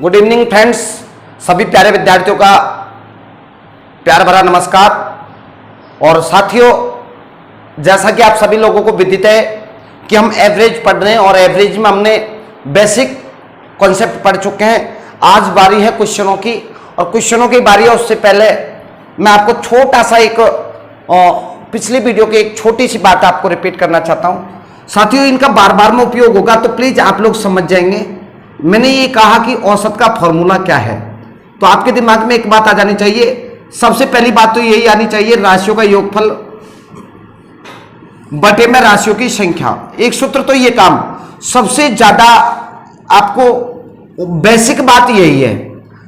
Good evening friends, सभी प्यारे विद्यार्थियों का प्यार भरा नमस्कार। और साथियों, जैसा कि आप सभी लोगों को विदित है कि हम एवरेज पढ़ रहे हैं और एवरेज में हमने बेसिक कॉन्सेप्ट पढ़ चुके हैं। आज बारी है क्वेश्चनों की, और क्वेश्चनों की बारी है उससे पहले मैं आपको छोटा सा एक पिछली वीडियो की एक छोटी सी बात आपको रिपीट करना चाहता हूं। साथियों, इनका बार बार में उपयोग होगा तो प्लीज आप लोग समझ जाएंगे। मैंने ये कहा कि औसत का फॉर्मूला क्या है, तो आपके दिमाग में एक बात आ जानी चाहिए। सबसे पहली बात तो यही आनी चाहिए, राशियों का योगफल बटे में राशियों की संख्या। एक सूत्र तो ये काम सबसे ज्यादा आपको बेसिक बात यही है।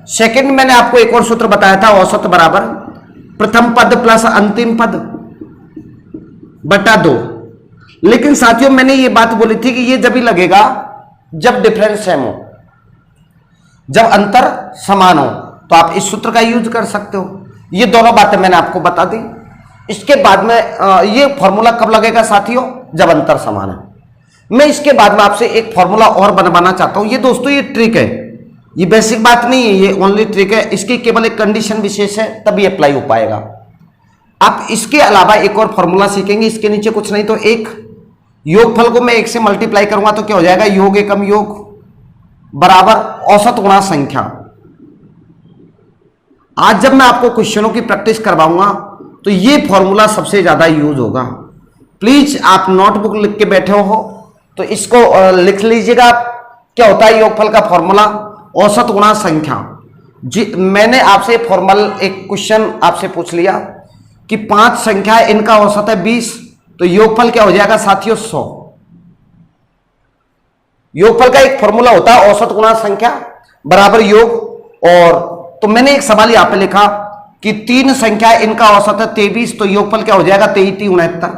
सेकंड, मैंने आपको एक और सूत्र बताया था, औसत बराबर प्रथम पद प्लस अंतिम पद बटा 2। लेकिन साथियों, मैंने ये बात बोली थी कि ये जब ही लगेगा जब डिफरेंस सेम हो, जब अंतर समान हो, तो आप इस सूत्र का यूज कर सकते हो। ये दोनों बातें मैंने आपको बता दी। इसके बाद में ये फॉर्मूला कब लगेगा साथियों? जब अंतर समान है। मैं इसके बाद में आपसे एक फॉर्मूला और बनवाना चाहता हूं। ये दोस्तों ये ट्रिक है, ये बेसिक बात नहीं है, ये ओनली ट्रिक है। इसकी केवल एक कंडीशन विशेष है, तभी अप्लाई हो पाएगा। आप इसके अलावा एक और फॉर्मूला सीखेंगे। इसके नीचे कुछ नहीं तो एक योगफल को मैं 1 से मल्टीप्लाई करूंगा तो क्या हो जाएगा? योग एकम योग बराबर औसत गुणा संख्या। आज जब मैं आपको क्वेश्चनों की प्रैक्टिस करवाऊंगा तो ये फॉर्मूला सबसे ज्यादा यूज होगा। प्लीज आप नोटबुक लिख के बैठे हो तो इसको लिख लीजिएगा। क्या होता है योगफल का फॉर्मूला? औसत गुणा संख्या। जी, मैंने आपसे फॉर्मल एक क्वेश्चन आपसे पूछ लिया कि 5 संख्या है, इनका औसत है 20, तो योगफल क्या हो जाएगा साथियों? 100। योगफल का एक फॉर्मूला होता है औसत गुणा संख्या बराबर योग। और तो मैंने एक सवाल यहां पे लिखा कि 3 संख्या है, इनका औसत है 23, तो योगफल क्या हो जाएगा? 23 69।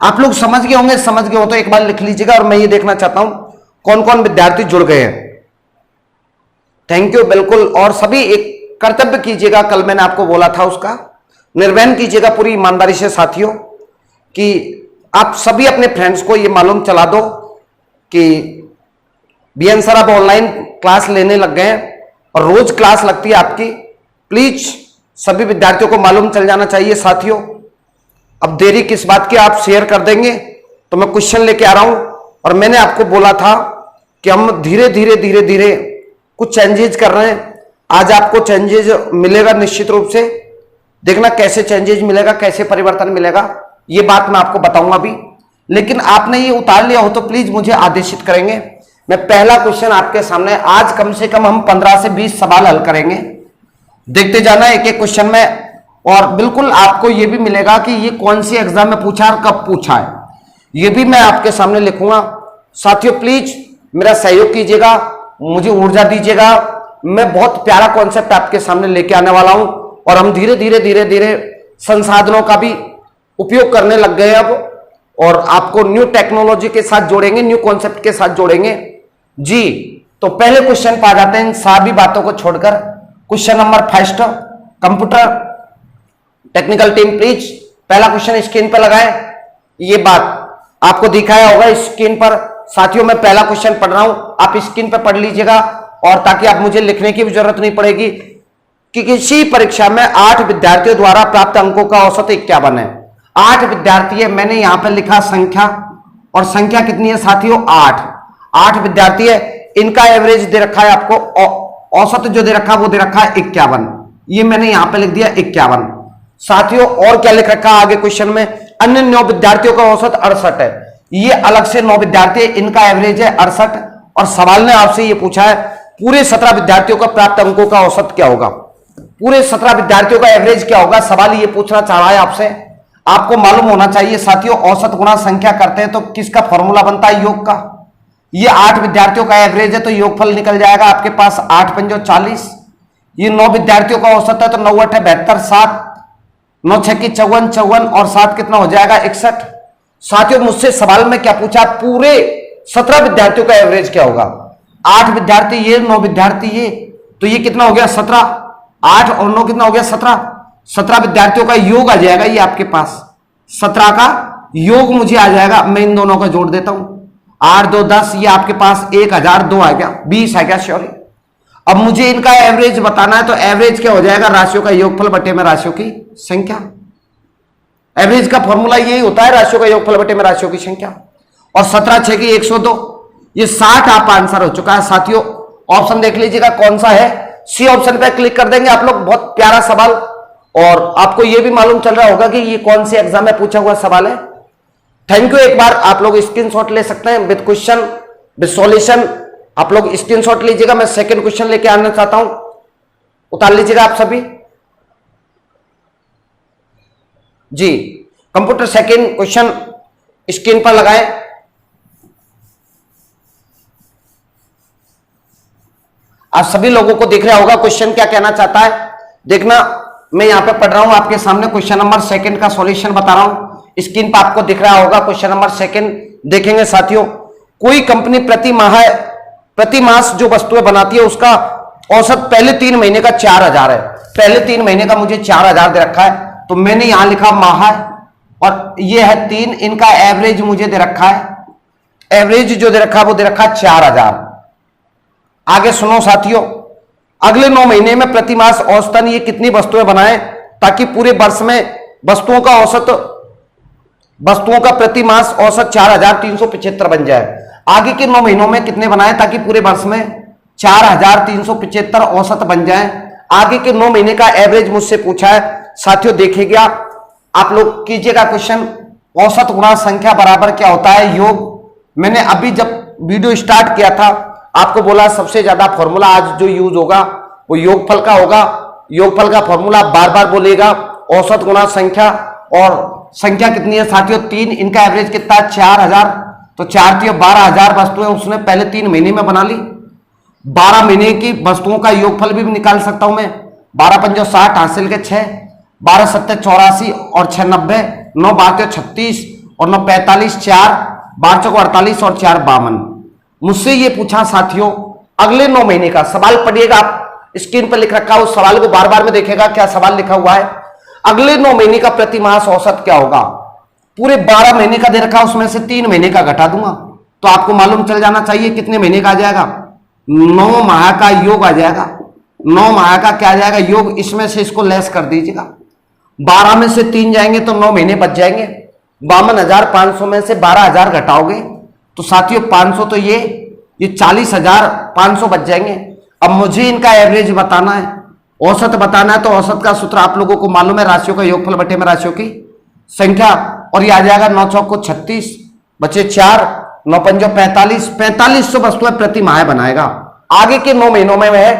आप लोग समझ गए होंगे, समझ गए हो तो एक बार लिख लीजिएगा। और मैं ये देखना चाहता हूं कौन कौन विद्यार्थी जुड़ गए हैं। थैंक यू, बिल्कुल। और सभी एक कर्तव्य कीजिएगा, कल मैंने आपको बोला था उसका निर्वहन कीजिएगा पूरी ईमानदारी से साथियों, कि आप सभी अपने फ्रेंड्स को ये मालूम चला दो कि बीएन सर अब ऑनलाइन क्लास लेने लग गए हैं और रोज क्लास लगती है आपकी। प्लीज सभी विद्यार्थियों को मालूम चल जाना चाहिए साथियों। अब देरी किस बात की, आप शेयर कर देंगे तो मैं क्वेश्चन लेके आ रहा हूं। और मैंने आपको बोला था कि हम धीरे धीरे कुछ चेंजेज कर रहे हैं। आज आपको चेंजेज मिलेगा निश्चित रूप से। देखना कैसे चेंजेज मिलेगा, कैसे परिवर्तन मिलेगा, ये बात मैं आपको बताऊंगा अभी। लेकिन आपने ये उतार लिया हो तो प्लीज मुझे आदेशित करेंगे। मैं पहला क्वेश्चन आपके सामने आज कम से कम हम 15 से 20 सवाल हल करेंगे। देखते जाना एक एक क्वेश्चन में। और बिल्कुल आपको ये भी मिलेगा कि ये कौन सी एग्जाम में पूछा और कब पूछा है, ये भी मैं आपके सामने लिखूंगा। साथियों, प्लीज मेरा सहयोग कीजिएगा, मुझे ऊर्जा दीजिएगा। मैं बहुत प्यारा कॉन्सेप्ट आपके सामने लेके आने वाला हूं और हम धीरे धीरे संसाधनों का भी उपयोग करने लग गए अब, और आपको न्यू टेक्नोलॉजी के साथ जोड़ेंगे, न्यू कॉन्सेप्ट के साथ जोड़ेंगे जी। तो पहले क्वेश्चन पर आ जाते हैं इन सभी बातों को छोड़कर। Question number first, computer technical team please पहला क्वेश्चन स्क्रीन पर लगाएं। ये बात आपको दिखाया होगा स्क्रीन पर। साथियों, मैं पहला क्वेश्चन पढ़ रहा हूं, आप स्क्रीन पर पढ़ लीजिएगा, और ताकि आप मुझे लिखने की भी जरूरत नहीं पड़ेगी कि किसी परीक्षा में 8 विद्यार्थियों द्वारा प्राप्त अंकों का औसत 51 है। 8 विद्यार्थी है, मैंने यहां पर लिखा संख्या, और संख्या कितनी है साथियों? 8 विद्यार्थी है, इनका एवरेज दे रखा है आपको, औसत जो दे रखा है वो दे रखा है 51। ये मैंने यहां पर लिख दिया 51 साथियों। और क्या लिख रखा है आगे क्वेश्चन में? अन्य 9 विद्यार्थियों का औसत 68 है। ये अलग से 9 विद्यार्थी है, इनका एवरेज है 68। और सवाल ने आपसे ये पूछा है पूरे 17 विद्यार्थियों का प्राप्त अंकों का औसत क्या होगा? पूरे 17 विद्यार्थियों का एवरेज क्या होगा? सवाल ये पूछना चाह रहा है आपसे। आपको मालूम होना चाहिए साथियों, औसत गुणा संख्या करते हैं तो किसका फॉर्मूला बनता है? योग का। ये 8 विद्यार्थियों का एवरेज है तो योगफल निकल जाएगा आपके पास 8 पंजो 40। ये 9 विद्यार्थियों का औसत है तो 9 8 72, 7 9 6 की 54, 54 और 7 कितना हो जाएगा? 61। साथियों, मुझसे सवाल में क्या पूछा? पूरे 17 विद्यार्थियों का एवरेज क्या होगा? 8 विद्यार्थी ये, 9 विद्यार्थी ये, तो ये कितना हो गया? 17। 8 और 9 कितना हो गया? 17। 17 विद्यार्थियों का योग आ जाएगा ये आपके पास, 17 का योग मुझे आ जाएगा। मैं इन दोनों का जोड़ देता हूं, 8 2 10, ये आपके पास 1002 आ गया, 20 आ गया, सॉरी। अब मुझे इनका एवरेज बताना है, तो एवरेज क्या हो जाएगा, राशियों का योगफल बटे में राशियों की संख्या। एवरेज का फॉर्मूला यही होता है, राशियों का योगफल बटे में राशियों की संख्या। और 17 6 की 102, ये 60 आप आंसर हो चुका है साथियों। ऑप्शन देख लीजिएगा कौन सा है, सी ऑप्शन पे क्लिक कर देंगे आप लोग। बहुत प्यारा सवाल, और आपको यह भी मालूम चल रहा होगा कि ये कौन से एग्जाम में पूछा हुआ सवाल है। Thank you. एक बार आप लोग स्क्रीनशॉट ले सकते हैं विद क्वेश्चन विद सॉल्यूशन, आप लोग स्क्रीनशॉट लीजिएगा। मैं सेकंड क्वेश्चन लेके आना चाहता हूं, उतार लीजिएगा आप सभी जी। कंप्यूटर सेकंड क्वेश्चन स्क्रीन पर लगाएं। आप सभी लोगों को दिख रहा होगा क्वेश्चन क्या कहना चाहता है। देखना, मैं यहां पे पढ़ रहा हूं आपके सामने, क्वेश्चन नंबर सेकंड का सॉल्यूशन बता रहा हूं। स्क्रीन पर आपको दिख रहा होगा क्वेश्चन नंबर सेकंड। देखेंगे साथियों, कोई कंपनी प्रति मास जो वस्तुएं बनाती है उसका औसत पहले 3 महीने का 4000 है। पहले 3 महीने का मुझे 4000 दे रखा है, तो मैंने यहां लिखा माह और ये है 3, इनका एवरेज मुझे दे रखा है। एवरेज जो दे रखा है वो दे रखा है 4000। आगे सुनो साथियों, अगले 9 महीने में प्रति मास औसतन ये कितनी वस्तुएं बनाएं ताकि पूरे वर्ष में वस्तुओं का प्रति मास औसत 4375 बन जाए। आगे के 9 महीनों में कितने बनाएं ताकि पूरे वर्ष में 4375 औसत बन जाए। आगे के 9 महीने का एवरेज मुझसे पूछा है साथियों। देखिएगा आप लोग, कीजिएगा क्वेश्चन। औसत गुणा संख्या बराबर क्या होता है, योग। मैंने अभी जब वीडियो स्टार्ट किया था आपको बोला सबसे ज्यादा फॉर्मूला आज जो यूज होगा वो योगफल का होगा। योगफल का फॉर्मूला बार बार बोलेगा, औसत गुणा संख्या, और संख्या कितनी है साथियों 3, इनका एवरेज कितना है 4000, तो 4 3 12,000 वस्तुएं उसने पहले 3 महीने में बना ली। 12 महीने की वस्तुओं का योगफल भी निकाल सकता हूं मैं। 12 5 60 हासिल के 6, 12 7 84 और 6 90, 9 12 36 और 9 45, 4 12 48 और 4 52। मुझसे ये पूछा साथियों अगले 9 महीने का सवाल। पढ़िएगा, आप स्क्रीन पर लिख रखा है, उस सवाल को बार बार में देखेगा क्या सवाल लिखा हुआ है। अगले 9 महीने का प्रति मास औसत क्या होगा। पूरे 12 महीने का दे रखा, उसमें से 3 महीने का घटा दूंगा तो आपको मालूम चल जाना चाहिए कितने महीने का आ जाएगा। 9 माह का योग आ जाएगा। 9 माह का क्या आ जाएगा योग, इसमें से इसको लेस कर दीजिएगा। 12 में से 3 जाएंगे तो 9 महीने बच जाएंगे। 52,500 में से 12,000 घटाओगे तो साथियों 500, तो ये 40,500 बच जाएंगे। अब मुझे इनका एवरेज बताना है, औसत बताना है, तो औसत का सूत्र आप लोगों को मालूम है, राशियों का योगफल बटे में राशियों की संख्या। और ये आ जाएगा 9 चौको 36 बचे 4, 9 पंजो 45, 4500 वस्तुएं प्रति माह बनाएगा। आगे के 9 महीनों में वह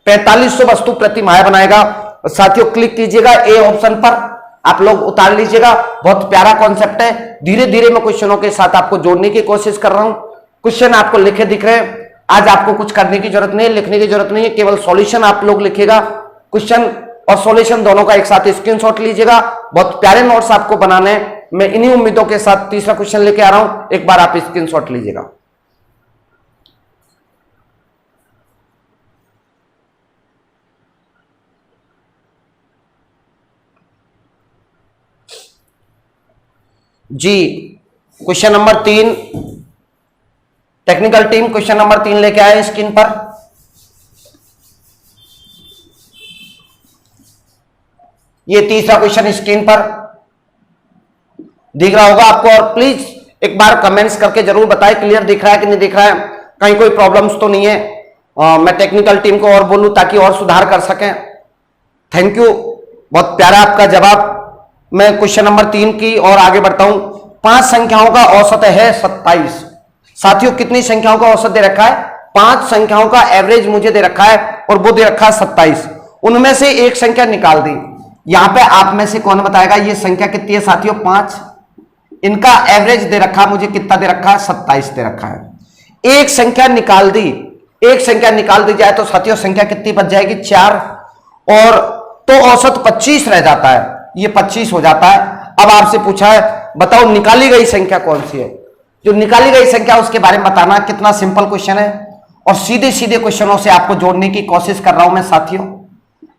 4500 वस्तु प्रति माह बनाएगा। साथियों क्लिक कीजिएगा ए ऑप्शन पर, आप लोग उतार लीजिएगा। बहुत प्यारा कॉन्सेप्ट है। धीरे धीरे मैं क्वेश्चनों के साथ आपको जोड़ने की कोशिश कर रहा हूं। क्वेश्चन आपको लिखे दिख रहे हैं। आज आपको कुछ करने की जरूरत नहीं है, लिखने की जरूरत नहीं है, केवल सॉल्यूशन आप लोग लिखेगा। क्वेश्चन और सॉल्यूशन दोनों का एक साथ स्क्रीनशॉट लीजिएगा। बहुत प्यारे नोट्स आपको बनाने हैं। मैं इन्हीं उम्मीदों के साथ तीसरा क्वेश्चन लेके आ रहा हूं, एक बार आप स्क्रीनशॉट लीजिएगा। जी question number 3, technical team question number 3 लेके आए स्क्रीन पर। ये तीसरा क्वेश्चन स्क्रीन पर दिख रहा होगा आपको। और प्लीज एक बार कमेंट्स करके जरूर बताएं क्लियर दिख रहा है कि नहीं दिख रहा है, कहीं कोई प्रॉब्लम्स तो नहीं है। मैं टेक्निकल टीम को और बोलूं ताकि और सुधार कर सकें। थैंक यू, बहुत प्यारा आपका जवाब। मैं क्वेश्चन नंबर 3 की और आगे बढ़ता हूं। 5 संख्याओं का औसत है 27। साथियों कितनी संख्याओं का औसत दे रखा है, 5 संख्याओं का एवरेज मुझे दे रखा है और वो दे रखा है 27। उनमें से एक संख्या निकाल दी। यहां पे आप में से कौन बताएगा ये संख्या कितनी है साथियों, 5। इनका एवरेज दे रखा है मुझे, कितना दे रखा है 27 दे रखा है। एक संख्या निकाल दी, एक संख्या निकाल दी जाए तो साथियों संख्या कितनी बच जाएगी 4, और तो औसत 25 रह जाता है, ये 25 हो जाता है। अब आपसे पूछा है बताओ निकाली गई संख्या कौन सी है। जो निकाली गई संख्या उसके बारे में बताना। कितना सिंपल क्वेश्चन है और सीधे सीधे क्वेश्चनों से आपको जोड़ने की कोशिश कर रहा हूं मैं साथियों।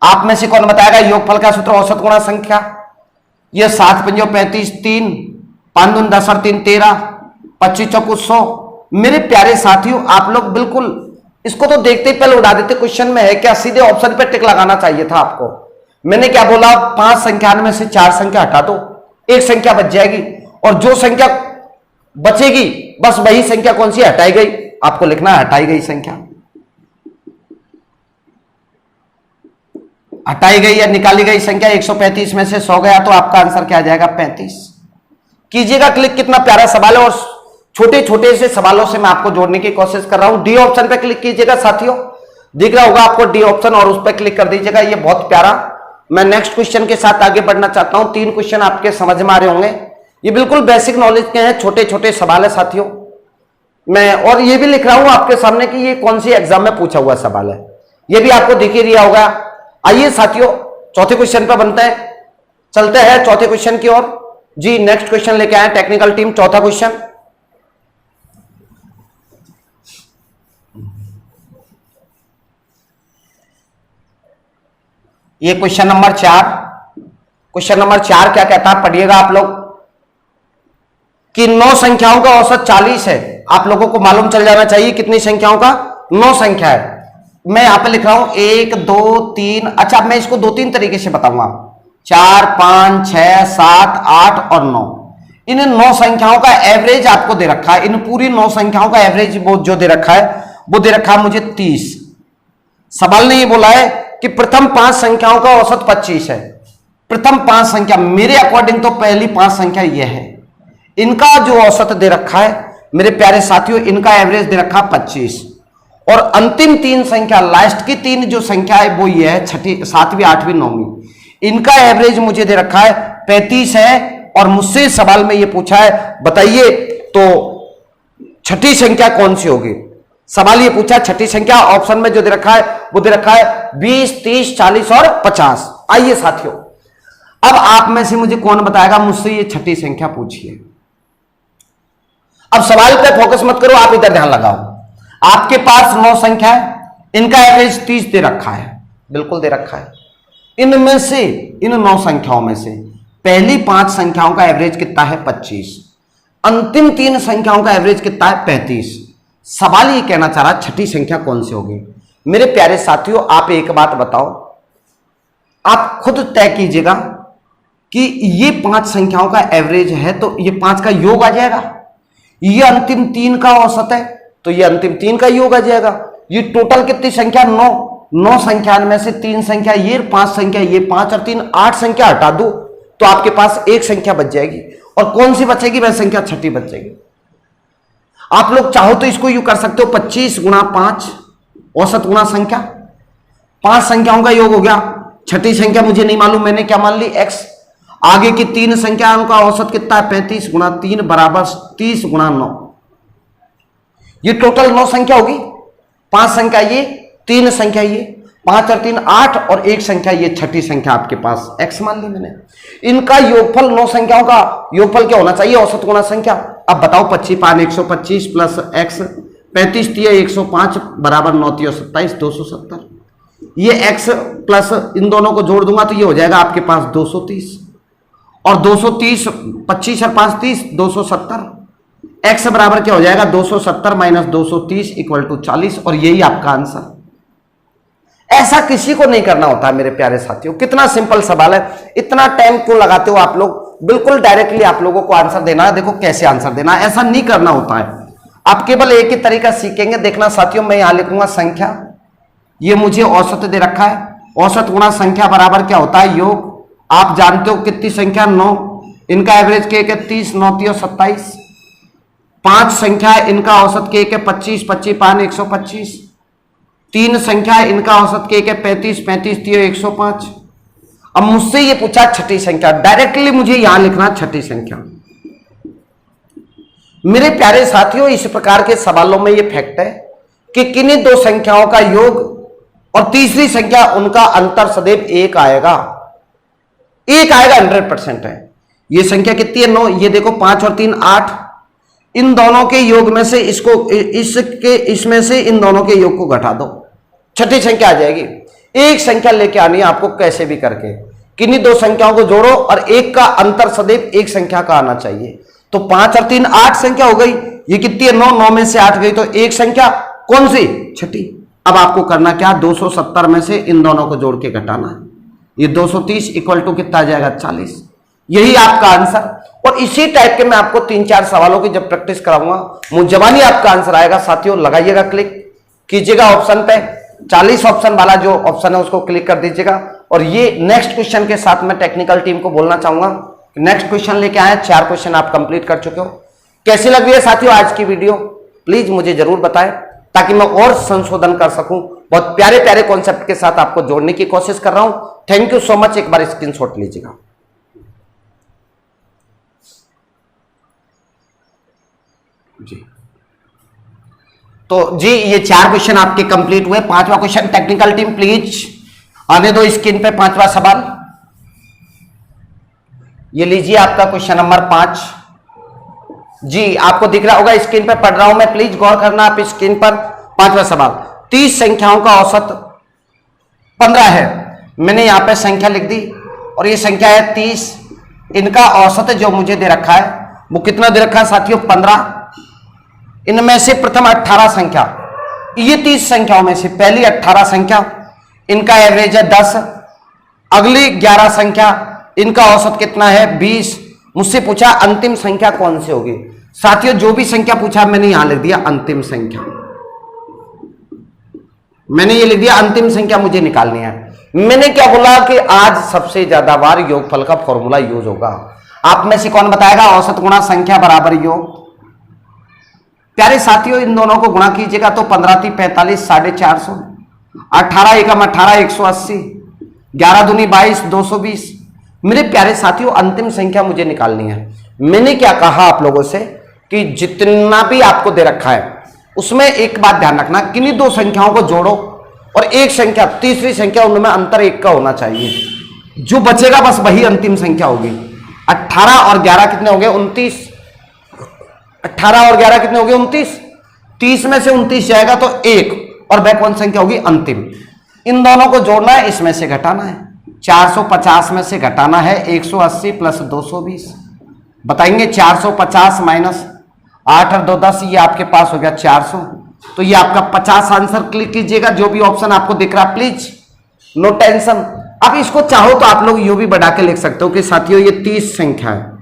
आप में से कौन बताएगा योगफल का सूत्र औसत गुणा संख्या। ये 7 पंजो 35, 3 5 दून 10 और 3 13, 25 चौको 100। मेरे प्यारे साथियों आप लोग बिल्कुल इसको तो देखते ही पहले उड़ा देते। क्वेश्चन में है क्या, सीधे ऑप्शन पे टिक लगाना चाहिए था आपको। मैंने क्या बोला, 5 संख्या में से 4 संख्या हटा दो, एक संख्या बच जाएगी, और जो संख्या बचेगी बस वही संख्या कौन सी हटाई गई, आपको लिखना है हटाई गई संख्या। हटाई गई या निकाली गई संख्या 135 में से 100 गया तो आपका आंसर क्या आ जाएगा, 35। कीजिएगा क्लिक, कितना प्यारा सवाल है, और छोटे छोटे से सवालों से मैं आपको जोड़ने की कोशिश कर रहा हूं। डी ऑप्शन पे क्लिक कीजिएगा साथियों, दिख रहा होगा आपको डी ऑप्शन, और उस पर क्लिक कर दीजिएगा। ये बहुत प्यारा। मैं नेक्स्ट क्वेश्चन के साथ आगे बढ़ना चाहता हूं। 3 क्वेश्चन आपके समझ में आ रहे होंगे, ये बिल्कुल बेसिक नॉलेज के हैं, छोटे छोटे सवाल है साथियों। मैं और ये भी लिख रहा हूं आपके सामने कि ये कौन सी एग्जाम में पूछा हुआ सवाल है, ये भी आपको दिख ही दिया होगा। आइए साथियों चौथे क्वेश्चन पर बनते हैं, चलते हैं चौथे क्वेश्चन की ओर। जी नेक्स्ट क्वेश्चन लेके आए टेक्निकल टीम, चौथा क्वेश्चन। ये क्वेश्चन नंबर 4। क्वेश्चन नंबर 4 क्या कहता है, पढ़िएगा आप लोग कि 9 संख्याओं का औसत 40 है। आप लोगों को मालूम चल जाना चाहिए कितनी संख्याओं का, 9 संख्या है। मैं यहां पे लिख रहा हूं 1 2 3। अच्छा, मैं इसको 2-3 तरीके से बताऊंगा, 4 5 6 7 8 और 9। इन 9 संख्याओं का एवरेज आपको दे रखा है, इन पूरी 9 संख्याओं का एवरेज वो जो दे रखा है, वो दे रखा है मुझे 30। सवाल ने ये बोला है कि प्रथम 5 संख्याओं का औसत 25 है। प्रथम 5 संख्या, मेरे अकॉर्डिंग तो पहली 5 संख्या ये है, इनका जो औसत दे रखा है मेरे प्यारे साथियों, इनका एवरेज दे रखा 25। और अंतिम 3 संख्या, लास्ट की 3 जो संख्या है वो ये है, छठी 7वीं 8वीं 9वीं, इनका एवरेज मुझे दे रखा है 35 है। और मुझसे सवाल में ये पूछा है, बताइए तो छठी संख्या कौन सी होगी। सवाल ये पूछा छठी संख्या, ऑप्शन में जो दे रखा है वो दे रखा है 20 30 40 और 50। आइए साथियों, अब आप में से मुझे कौन बताएगा, मुझसे ये छठी संख्या पूछिए। अब सवाल पे फोकस मत करो, आप इधर ध्यान लगाओ। आपके पास 9 संख्या है, इनका एवरेज 30 दे रखा है, बिल्कुल दे रखा है। इनमें से, इन 9 संख्याओं में से पहली 5 संख्याओं का एवरेज कितना है, 25। अंतिम 3 संख्याओं का एवरेज कितना है, 35। सवाल ये कहना चाह रहा छठी संख्या कौन सी होगी। मेरे प्यारे साथियों, आप एक बात बताओ, आप खुद तय कीजिएगा कि ये 5 संख्याओं का एवरेज है तो ये 5 का योग आ जाएगा, ये अंतिम 3 का औसत है तो ये अंतिम 3 का योग आ जाएगा। ये टोटल कितनी संख्या, 9 संख्या में से 3 संख्या ये, 5 संख्या ये, 5 और 3 8 संख्या हटा दो तो आपके पास एक संख्या बच जाएगी। और कौन सी बचेगी, वह संख्या छठी बच जाएगी। आप लोग चाहो तो इसको यूं कर सकते हो, 25 गुणा 5 औसत गुणा संख्या, 5 संख्याओं का योग हो गया। छठी संख्या मुझे नहीं मालूम, मैंने क्या मान ली, x। आगे की 3 संख्याओं का औसत कितना है, 35 गुणा 3 बराबर 30 गुणा 9। ये टोटल 9 संख्या होगी। 5 संख्या ये, 3 संख्या ये, 5 और 3 8 और एक संख्या ये छठी संख्या आपके पास x मान ली मैंने। इनका योगफल 9 संख्याओं का योगफल क्या होना चाहिए, औसत गुणा संख्या। अब बताओ 25 5 125 प्लस x, 35 3 105 बराबर 9 3 27 270। ये x प्लस इन दोनों को जोड़ दूंगा तो ये हो जाएगा आपके पास 230। और 230 25 और 5 30 270। x बराबर क्या हो जाएगा, 270 माइनस 230 इक्वल टू 40। और यही आपका आंसर। ऐसा किसी को नहीं करना होता है मेरे प्यारे साथियों। कितना सिंपल सवाल है, इतना टाइम क्यों लगाते हो आप लोग। बिल्कुल डायरेक्टली आप लोगों को आंसर देना है। देखो कैसे आंसर देना है, ऐसा नहीं करना होता है। आप केवल एक ही तरीका सीखेंगे। देखना साथियों, मैं यहां लिखूंगा संख्या, ये मुझे औसत दे रखा है, औसत गुणा संख्या बराबर क्या होता है, योग। आप जानते हो कितनी संख्या, 9, इनका एवरेज के एक है 30 9 3 27। 5 संख्या है, इनका औसत के एक है 25 25 5 125। 3 संख्या है, इनका औसत के एक है 35 35 3 105। अब मुझसे ये पूछा छठी संख्या, डायरेक्टली मुझे यहां लिखना छठी संख्या। मेरे प्यारे साथियों, इस प्रकार के सवालों में ये फैक्ट है कि किन्हीं 2 संख्याओं का योग और तीसरी संख्या, उनका अंतर सदैव 1 आएगा। 1 आएगा, 100% है। ये संख्या कितनी है, 9। ये देखो 5 और 3 8। इन दोनों के योग में से इसमें से इन दोनों के योग को घटा दो, छठी संख्या आ जाएगी। एक संख्या लेके आनी है आपको कैसे भी करके, किन्हीं 2 संख्याओं को जोड़ो और 1 का अंतर सदैव एक संख्या का आना चाहिए। तो 5 और 3 8 संख्या हो गई। ये कितनी है, 9 9 में से 8 गई तो एक संख्या। कौन सी? छठी। अब आपको करना क्या, 270 में से इन दोनों को जोड़ के घटाना है। ये 230 इक्वल टू कितना आ जाएगा, 40। यही आपका आंसर। और इसी टाइप के मैं आपको 3-4 सवालों की जब प्रैक्टिस कराऊंगा, मुंह जबानी आपका आंसर आएगा। साथियों लगाइएगा, क्लिक कीजिएगा ऑप्शन पे, 40 ऑप्शन वाला जो ऑप्शन है उसको क्लिक कर दीजिएगा। और ये नेक्स्ट क्वेश्चन के साथ मैं टेक्निकल टीम को बोलना चाहूंगा, नेक्स्ट क्वेश्चन लेके आए। 4 क्वेश्चन आप कंप्लीट कर चुके हो। कैसी लग रही है साथियों आज की वीडियो, प्लीज मुझे जरूर बताएं, ताकि मैं और संशोधन कर सकूं। बहुत प्यारे प्यारे कॉन्सेप्ट के साथ आपको जोड़ने की कोशिश कर रहा हूं। Thank you so much. एक बार स्क्रीनशॉट लीजिएगा। जी तो जी ये 4 क्वेश्चन आपके कंप्लीट हुए। 5वां क्वेश्चन, टेक्निकल टीम प्लीज आने दो स्क्रीन पे 5वां सवाल। ये लीजिए आपका क्वेश्चन नंबर 5। जी आपको दिख रहा होगा, स्क्रीन पे पढ़ रहा हूं मैं, प्लीज गौर करना आप स्क्रीन पर। 5वां सवाल, 30 संख्याओं का औसत 15 है। मैंने यहां पे संख्या लिख दी और ये संख्या है 30। इनका औसत जो मुझे दे रखा है वो कितना दे रखा है साथियों, 15। इनमें से प्रथम 18 संख्या, ये 30 संख्याओं में से पहली 18 संख्या, इनका एवरेज है 10। अगली 11 संख्या, इनका औसत कितना है, 20। मुझसे पूछा अंतिम संख्या कौन सी होगी। साथियों जो भी संख्या पूछा मैंने यहां लिख दिया अंतिम संख्या। मैंने ये लिख दिया अंतिम संख्या मुझे निकालनी है। मैंने क्या बोला कि आज सबसे ज्यादा बार योगफल का फॉर्मूला यूज होगा। आप में से कौन बताएगा, औसत गुणा संख्या बराबर योग। प्यारे साथियों इन दोनों को गुणा कीजिएगा तो 15 × 45 450, 18 × 18 180, 11 दूनी 22 220। मेरे प्यारे साथियों अंतिम संख्या मुझे निकालनी है। मैंने क्या कहा आप लोगों से कि जितना भी आपको दे रखा है उसमें एक बात ध्यान रखना, किन्हीं 2 संख्याओं को जोड़ो और एक संख्या तीसरी संख्या उनमें अंतर 1 का होना चाहिए। जो बचेगा बस वही अंतिम संख्या होगी। 18 और 11 कितने हो गए, 29। 18 और 11 कितने हो गए, 29। 30 में से 29 जाएगा तो 1, और वह कौन संख्या होगी, अंतिम। इन दोनों को जोड़ना है, इसमें से घटाना है। 450 में से घटाना है 180 + 220। बताएंगे 450 माइनस 8 और 2 10, ये आपके पास हो गया 400। तो ये आपका 50 आंसर क्लिक कीजिएगा। जो भी ऑप्शन आपको दिख रहा प्लीज नो टेंशन। अब इसको चाहो तो आप लोग यू भी बढ़ा के लिख सकते हो कि साथियों ये 30 संख्या है।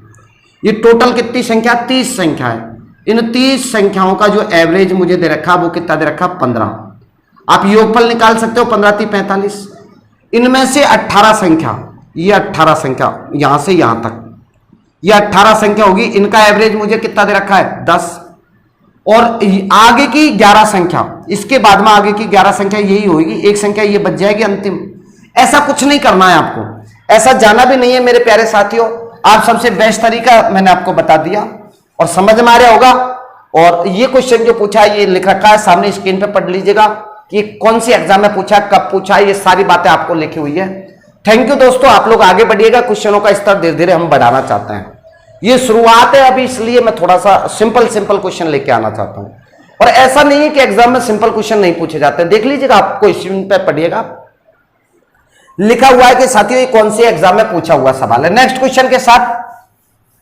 ये टोटल कितनी संख्या, 30 संख्या है। इन 30 संख्याओं का जो एवरेज मुझे दे रखा वो कितना दे रखा, 15। आप योगफल निकाल सकते हो, 15 × 3 = 45। इनमें से 18 संख्या, ये 18 संख्या यहां से यहां तक, ये 18 संख्या होगी। इनका एवरेज मुझे कितना दे रखा है, 10। और आगे की 11 संख्या, इसके बाद में आगे की 11 संख्या यही होगी। एक संख्या ये बच जाएगी अंतिम। ऐसा कुछ नहीं करना है आपको, ऐसा जाना भी नहीं है मेरे प्यारे साथियों। आप सबसे बेस्ट तरीका मैंने आपको बता दिया और समझ में आ रहा होगा। और ये क्वेश्चन जो पूछा है ये लिख रखा है सामने स्क्रीन पे, पढ़ लीजिएगा कि कौन सी एग्जाम में पूछा, कब पूछा, ये सारी बातें आपको लिखी हुई है। थैंक यू दोस्तों, आप लोग आगे बढ़िएगा। क्वेश्चनों का स्तर धीरे धीरे हम बढ़ाना चाहते हैं। ये शुरुआत है अभी, इसलिए मैं थोड़ा सा सिंपल क्वेश्चन लेके आना चाहता हूं। और ऐसा नहीं है कि एग्जाम में सिंपल क्वेश्चन नहीं पूछे जाते हैं। देख लीजिएगा, आपको स्क्रीन पे पढ़िएगा, लिखा हुआ है कि साथियों ये कौन से एग्जाम में पूछा हुआ सवाल है। नेक्स्ट क्वेश्चन के साथ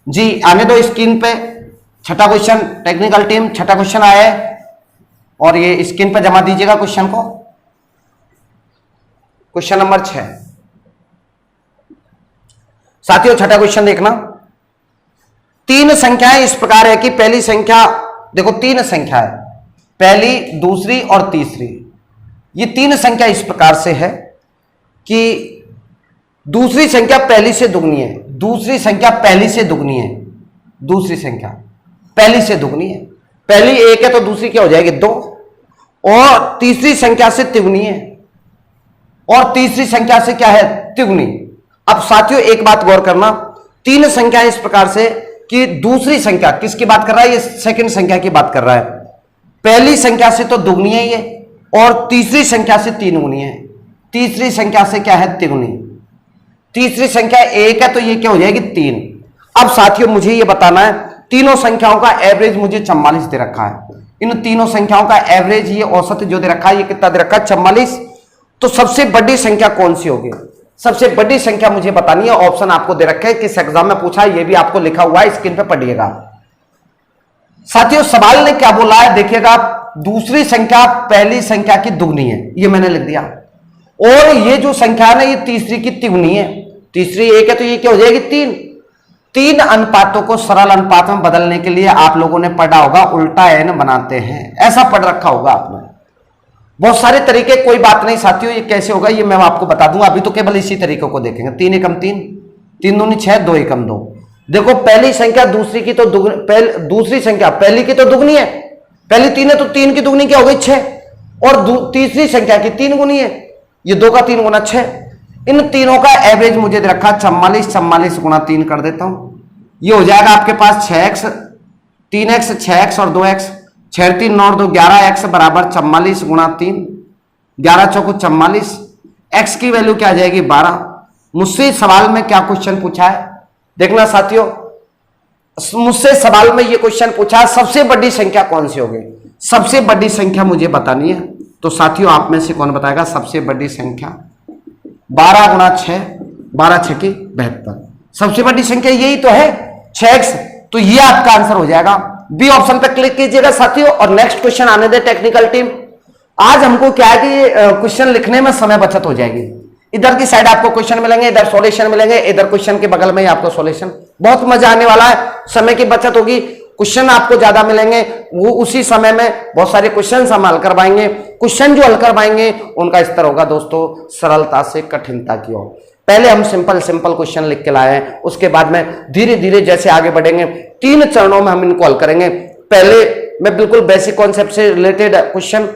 जी आने दो स्क्रीन पे। छठा क्वेश्चन, टेक्निकल टीम छठा क्वेश्चन आया है और ये स्क्रीन पे जमा दीजिएगा क्वेश्चन को। क्वेश्चन नंबर 6 साथियों, छठा क्वेश्चन देखना। 3 संख्याएं इस प्रकार है कि पहली संख्या, देखो 3 संख्या है, पहली, दूसरी और तीसरी। ये 3 संख्या इस प्रकार से है कि दूसरी संख्या पहली से दुगनी है, दूसरी संख्या पहली से दुगनी है, दूसरी संख्या पहली से दुगनी है। पहली 1 है तो दूसरी क्या हो जाएगी, 2, और तीसरी संख्या से तिगुनी है, और तीसरी संख्या से क्या है, तिगुनी। अब साथियों एक बात गौर करना, 3 संख्या इस प्रकार से कि दूसरी संख्या किसकी बात कर रहा है, ये सेकंड संख्या की बात कर रहा है। पहली संख्या से तो दुगनी है ये, और तीसरी संख्या से 3 गुनी है, तीसरी संख्या से क्या है, तिगुनी। तीसरी संख्या 1 है तो ये क्या हो जाएगी, 3। अब साथियों मुझे ये बताना है, तीनों संख्याओं का एवरेज मुझे 44 दे रखा है। इन तीनों संख्याओं का एवरेज, ये औसत जो दे रखा है, ये कितना दे रखा है, 44। तो सबसे बड़ी संख्या कौन सी होगी, सबसे बड़ी संख्या मुझे बतानी है। ऑप्शन आपको दे रखे हैं, किस एग्जाम में पूछा है ये भी आपको लिखा हुआ है, स्क्रीन पे पढ़िएगा। साथियों सवाल ने क्या बोला है, देखिएगा, दूसरी संख्या पहली संख्या की दुगनी है, ये मैंने लिख दिया। और ये जो संख्या है ना, ये तीसरी की तिगुनी है। तीसरी एक है तो ये क्या हो जाएगी, तीन। तीन अनुपातों को सरल अनुपात में बदलने के लिए आप लोगों ने पढ़ा होगा, उल्टा एन बनाते हैं, ऐसा पढ़ रखा होगा आपने। बहुत सारे तरीके, कोई बात नहीं साथियों, ये कैसे होगा ये मैं आपको बता दूंगा। अभी तो केवल इसी तरीके को देखेंगे। तीन एकम तीन, तीन दूनी छह, दो एकम दो। देखो पहली संख्या दूसरी की तो दूसरी संख्या पहली की तो दुगनी है। पहली तीन है तो तीन की दुगनी क्या हो गई, छह। और तीसरी संख्या की तीन गुनी है, ये दो का तीन गुना छह। इन तीनों का एवरेज मुझे दे रखा 44, 44 गुना तीन कर देता हूं, ये हो जाएगा आपके पास 6x, 3x, 6x और 2x, 6 3 9 2 11x बराबर 44 गुना 3, 11 चौको 44। x की वैल्यू क्या आ जाएगी, 12। मुझसे सवाल में क्या क्वेश्चन पूछा है, देखना साथियों, मुझसे सवाल में ये क्वेश्चन पूछा है, सबसे बड़ी संख्या कौन सी होगी। सबसे बड़ी संख्या मुझे बतानी है, तो साथियों आप में से कौन बताएगा सबसे बड़ी संख्या। 12 गुना 6, 12 6 की 72, सबसे बड़ी संख्या यही तो है 6x, तो ये आपका आंसर हो जाएगा। बी ऑप्शन पे क्लिक कीजिएगा साथियों, और नेक्स्ट क्वेश्चन आने दे टेक्निकल टीम। आज हमको क्या है कि क्वेश्चन लिखने में समय बचत हो जाएगी। इधर की साइड आपको क्वेश्चन मिलेंगे, इधर सॉल्यूशन मिलेंगे, इधर क्वेश्चन के बगल में ही आपको सॉल्यूशन। बहुत मजा आने वाला है, समय की बचत होगी, क्वेश्चन आपको ज्यादा मिलेंगे, वो उसी समय में बहुत सारे क्वेश्चन हम हल करवाएंगे। क्वेश्चन जो हल करवाएंगे उनका स्तर होगा दोस्तों सरलता से कठिनता की ओर। पहले हम सिंपल सिंपल क्वेश्चन लिख के लाए हैं, उसके बाद में धीरे धीरे जैसे आगे बढ़ेंगे 3 चरणों में हम इनको हल करेंगे। पहले में बिल्कुल बेसिक कॉन्सेप्ट से रिलेटेड क्वेश्चन,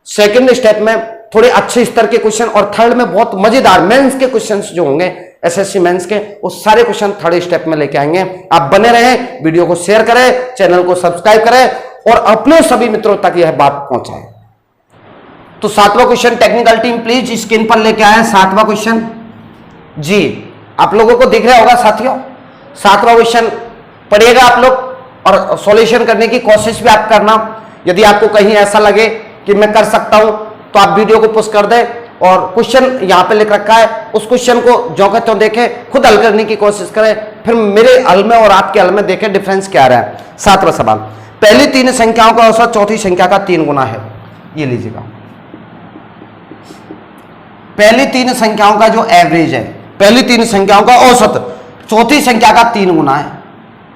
सेकंड स्टेप में थोड़े अच्छे स्तर के क्वेश्चन, और थर्ड में बहुत मजेदार मेंस के क्वेश्चंस जो होंगे एसएससी मेंस के, वो सारे क्वेश्चन थर्ड स्टेप में लेके आएंगे। आप बने रहें, वीडियो को शेयर करें, चैनल को सब्सक्राइब करें और अपने सभी मित्रों तक यह बात पहुंचाएं। तो 7वां question technical team please screen पर लेके आए। 7वां क्वेश्चन जी आप लोगों को दिख रहा होगा साथियों। 7वां क्वेश्चन पढ़िएगा आप लोग, और सॉल्यूशन करने की कोशिश भी आप करना। यदि आपको कहीं ऐसा लगे कि मैं कर सकता हूं तो आप वीडियो को पुश कर दें, और क्वेश्चन यहां पे लिख रखा है, उस क्वेश्चन को जो कहते हो देखें, खुद हल करने की कोशिश करें, फिर मेरे हल में और आपके हल में देखें डिफरेंस क्या रहा है। 7वां सवाल, पहली 3 संख्याओं का औसत चौथी संख्या का 3 गुना है। ये लीजिएगा, पहली 3 संख्याओं का जो एवरेज है, पहली 3 संख्याओं का औसत चौथी संख्या का 3 गुना है।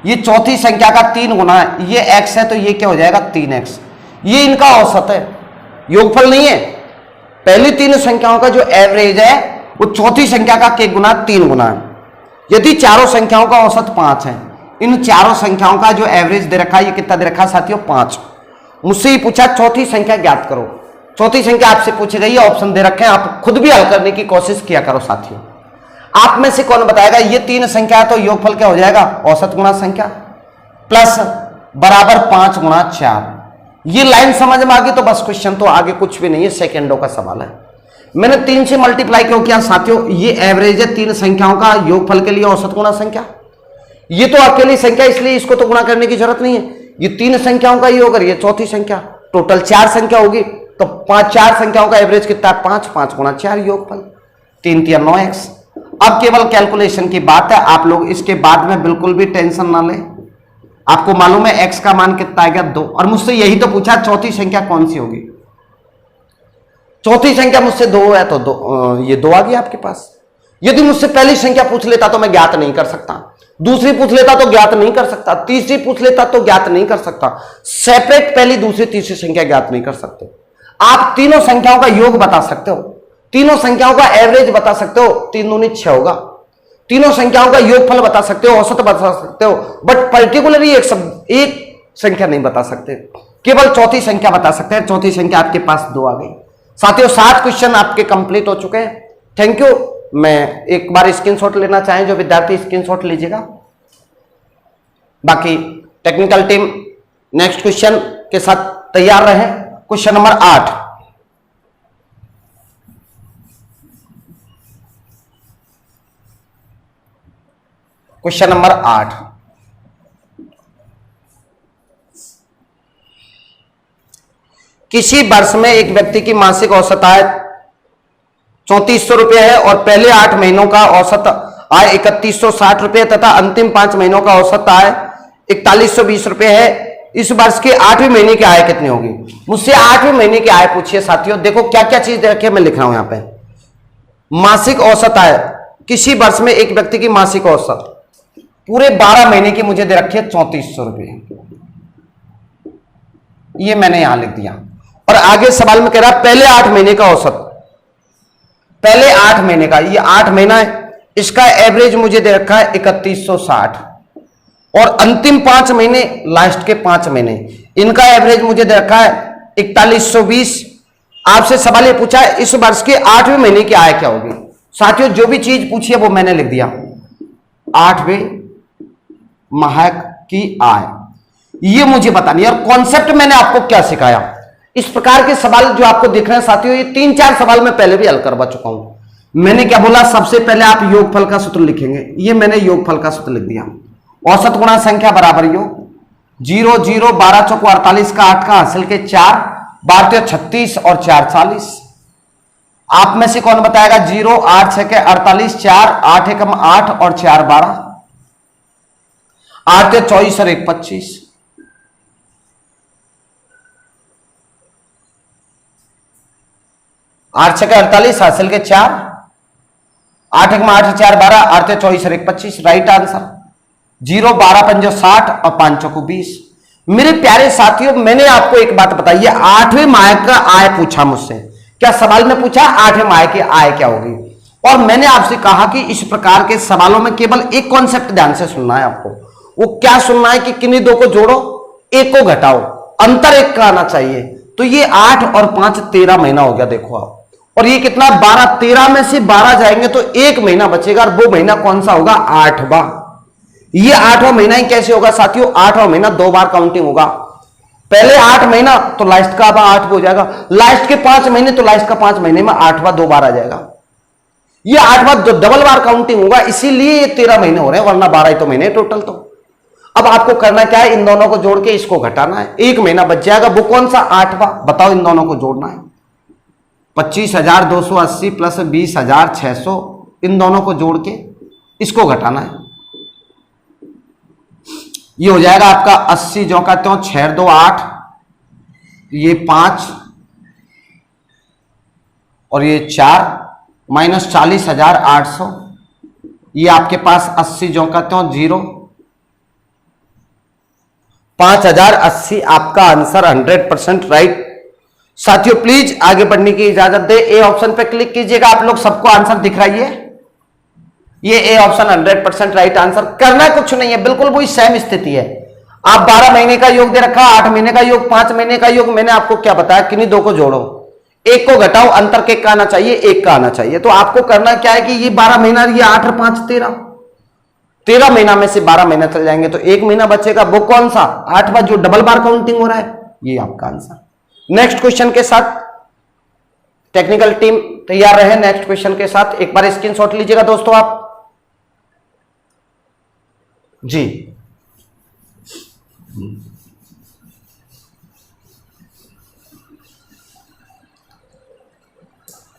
ये चौथी संख्या का 3 गुना है, ये x है तो ये क्या हो जाएगा 3x। ये इनका औसत है, योगफल नहीं है। पहली 3 संख्याओं का जो एवरेज है वो चौथी संख्या का के गुना 3 गुना है। यदि चारों संख्याओं का औसत 5 है, इन चारों संख्याओं का जो एवरेज दे रखा है ये कितना दे रखा है साथियों 5। मुझसे ही पूछा चौथी संख्या ज्ञात करो। चौथी संख्या आपसे पूछी गई है, ऑप्शन दे रखे हैं, आप खुद भी हल करने की कोशिश किया करो साथियों। आप में से कौन बताएगा ये 3 संख्या है तो योगफल क्या हो जाएगा, औसत गुणा संख्या प्लस बराबर 5 गुणा 4। ये लाइन समझ में आ गई तो बस क्वेश्चन तो आगे कुछ भी नहीं है, सेकंडों का सवाल है। मैंने 3 से मल्टीप्लाई क्यों किया साथियों, ये एवरेज है 3 संख्याओं का योगफल के लिए औसत गुणा संख्या। ये तो अकेली संख्या इसलिए इसको तो गुणा करने की जरूरत नहीं है, ये 3 संख्याओं का योग और ये चौथी संख्या, टोटल 4 संख्या होगी तो 4 संख्याओं का एवरेज कितना है 5, 5 गुणा 4 योगफल 3 3 9x। अब केवल कैलकुलेशन की बात है, आप लोग इसके बाद में बिल्कुल भी टेंशन ना लें। आपको मालूम है x का मान कितना आएगा 2, और मुझसे यही तो पूछा चौथी संख्या कौन सी होगी। चौथी संख्या मुझसे 2 है तो ये 2 आ गया आपके पास। यदि मुझसे पहली संख्या पूछ लेता तो मैं ज्ञात नहीं कर सकता, दूसरी पूछ लेता तो ज्ञात नहीं कर सकता, तीसरी पूछ लेता तो ज्ञात नहीं कर सकता। सेपरेट पहली दूसरी तीसरी संख्या ज्ञात नहीं कर सकते। आप तीनों संख्याओं का योग बता सकते हो, तीनों संख्याओं का एवरेज बता सकते हो, 3 दूनी 6 होगा। तीनों संख्याओं का योगफल बता सकते हो, औसत बता सकते हो, बट पर्टिकुलरली एक संख्या नहीं बता सकते, केवल चौथी संख्या बता सकते हैं। चौथी संख्या आपके पास 2 आ गई साथियों। 7 क्वेश्चन आपके कंप्लीट हो चुके हैं, थैंक यू। मैं एक बार स्क्रीनशॉट लेना चाहें जो विद्यार्थी स्क्रीनशॉट लीजिएगा। बाकी टेक्निकल टीम नेक्स्ट क्वेश्चन के साथ तैयार रहे। क्वेश्चन नंबर 8, क्वेश्चन नंबर 8, किसी वर्ष में एक व्यक्ति की मासिक औसत आय 3400 रुपये है और पहले 8 महीनों का औसत आय 3160 रुपये तथा अंतिम 5 महीनों का औसत आय 4120 रुपये है। इस वर्ष के 8वें महीने की आय कितनी होगी। मुझसे 8वें महीने की आय पूछिए साथियों। देखो क्या क्या चीज दे रखी है, मैं लिख रहा हूं यहां पे। मासिक औसत आय, किसी वर्ष में एक व्यक्ति की मासिक औसत पूरे 12 महीने की मुझे दे रखी है 3400 रुपये, ये मैंने यहां लिख दिया। और आगे सवाल में कह रहा है पहले 8 महीने का औसत, पहले 8 महीने का, ये 8 महीना है, इसका एवरेज मुझे दे रखा है 3160, और अंतिम 5 महीने, लास्ट के 5 महीने, इनका एवरेज मुझे दे रखा है 4120। आपसे सवाल ये पूछा है इस वर्ष के 8वें महीने की आय क्या होगी। साथियों जो भी चीज पूछी है वो मैंने लिख दिया, 8वें माह की आय, ये मुझे बतानी है। और कॉन्सेप्ट मैंने आपको क्या सिखाया, इस प्रकार के सवाल जो आपको दिख रहे हैं साथियों, ये 3-4 सवाल मैं पहले भी हल करवा चुका हूं। मैंने क्या बोला, सबसे पहले आप योगफल का सूत्र लिखेंगे, ये मैंने योगफल का सूत्र लिख दिया। औसत गुणा संख्या बराबर योग 0 0 12 चौको 48 का 8 का हासिल के 4 12 36 और 4 40। आप में से कौन बताएगा 0 8 6 के 48, 4 8 एकम 8 और 4 12, 8 24 और 1 25। आठ 6 के 48 हासिल के 4, 8 एकम 8 4 12, 8 24 और 1 25। राइट आंसर 0 12 5 60 और 5 चौको 20। मेरे प्यारे साथियों मैंने आपको एक बात बताई है, 8वें माह का आय पूछा मुझसे, क्या सवाल में पूछा 8वें माह की आय क्या होगी, और मैंने आपसे कहा कि इस प्रकार के सवालों में केवल एक कॉन्सेप्ट ध्यान से सुनना है आपको। वो क्या सुनना है कि किन्हीं दो को जोड़ो, एक को घटाओ, अंतर एक का आना चाहिए। तो ये 8 और 5 13 महीना हो गया, देखो आप, और ये कितना 12, 13 में से 12 जाएंगे तो 1 महीना बचेगा, और वो महीना कौन सा होगा 8वां। ये 8वां महीना ही कैसे होगा साथियों, 8वां महीना 2 बार काउंटिंग होगा, पहले 8 महीना तो लास्ट का 8 हो जाएगा, लास्ट के 5 महीने तो लास्ट का 5 महीने में 8वां 2 बार आ जाएगा। ये 8वां डबल बार काउंटिंग होगा, इसीलिए ये 13 महीने हो रहे हैं, वरना 12 ही तो महीने टोटल। तो अब आपको करना क्या है, इन दोनों को जोड़ के इसको घटाना है, 1 महीना बच जाएगा, वो कौन सा 8वां, बताओ। इन दोनों को जोड़ना है 25,280 प्लस 20,600, इन दोनों को जोड़ के इसको घटाना है, ये हो जाएगा आपका 80 जो का त्यों 6 2 8, ये 5 और ये 4 माइनस 40,800, ये आपके पास 80 जो का त्यों 0, 5080 आपका आंसर 100% राइट। साथियों प्लीज आगे बढ़ने की इजाजत दे, ए ऑप्शन पे क्लिक कीजिएगा। आप लोग सबको आंसर दिख रहा है, ये ए ऑप्शन 100% राइट आंसर। करना कुछ नहीं है, बिल्कुल वही सेम स्थिति है। आप 12 महीने का योग दे रखा, 8 महीने का योग, 5 महीने का योग, मैंने आपको क्या बताया, किन्हीं दो को जोड़ो, एक को घटाओ, अंतर के का आना चाहिए, एक का आना चाहिए। तो आपको करना क्या है कि ये 12 महीना, ये 8 और 5 13 महीना में से 12 महीना चल जाएंगे तो 1 महीना बचेगा, वो कौन सा 8वां जो डबल बार काउंटिंग हो रहा है, ये आपका आंसर। नेक्स्ट क्वेश्चन के साथ टेक्निकल टीम तैयार रहे, नेक्स्ट क्वेश्चन के साथ एक बार स्क्रीनशॉट लीजिएगा दोस्तों आप जी।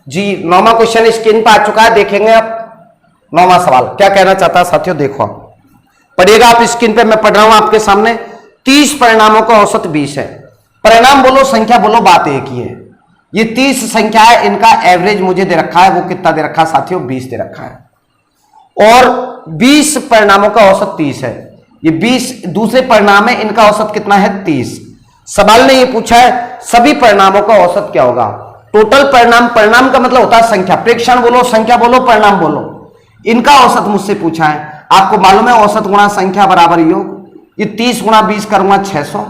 जी 9वां क्वेश्चन स्क्रीन पर आ चुका है, देखेंगे आप 9वां सवाल क्या कहना चाहता है साथियों। देखो आप पढ़िएगा, आप स्क्रीन पे मैं पढ़ रहा हूं आपके सामने। 30 परिणामों का औसत 20 है। परिणाम बोलो, संख्या बोलो, बात एक ही है। ये 30 संख्या है, इनका एवरेज मुझे दे रखा है, वो कितना दे रखा है साथियों 20 दे रखा है। और 20 परिणामों का औसत 30 है, ये 20 दूसरे परिणाम है, इनका औसत कितना है 30। सवाल ने ये पूछा है सभी परिणामों का औसत क्या होगा। टोटल परिणाम, परिणाम का मतलब होता है संख्या, प्रेक्षण बोलो, संख्या बोलो, परिणाम बोलो, इनका औसत मुझसे पूछा है। आपको मालूम है औसत गुणा संख्या बराबर योग, ये 30 गुणा 20 करूंगा 600,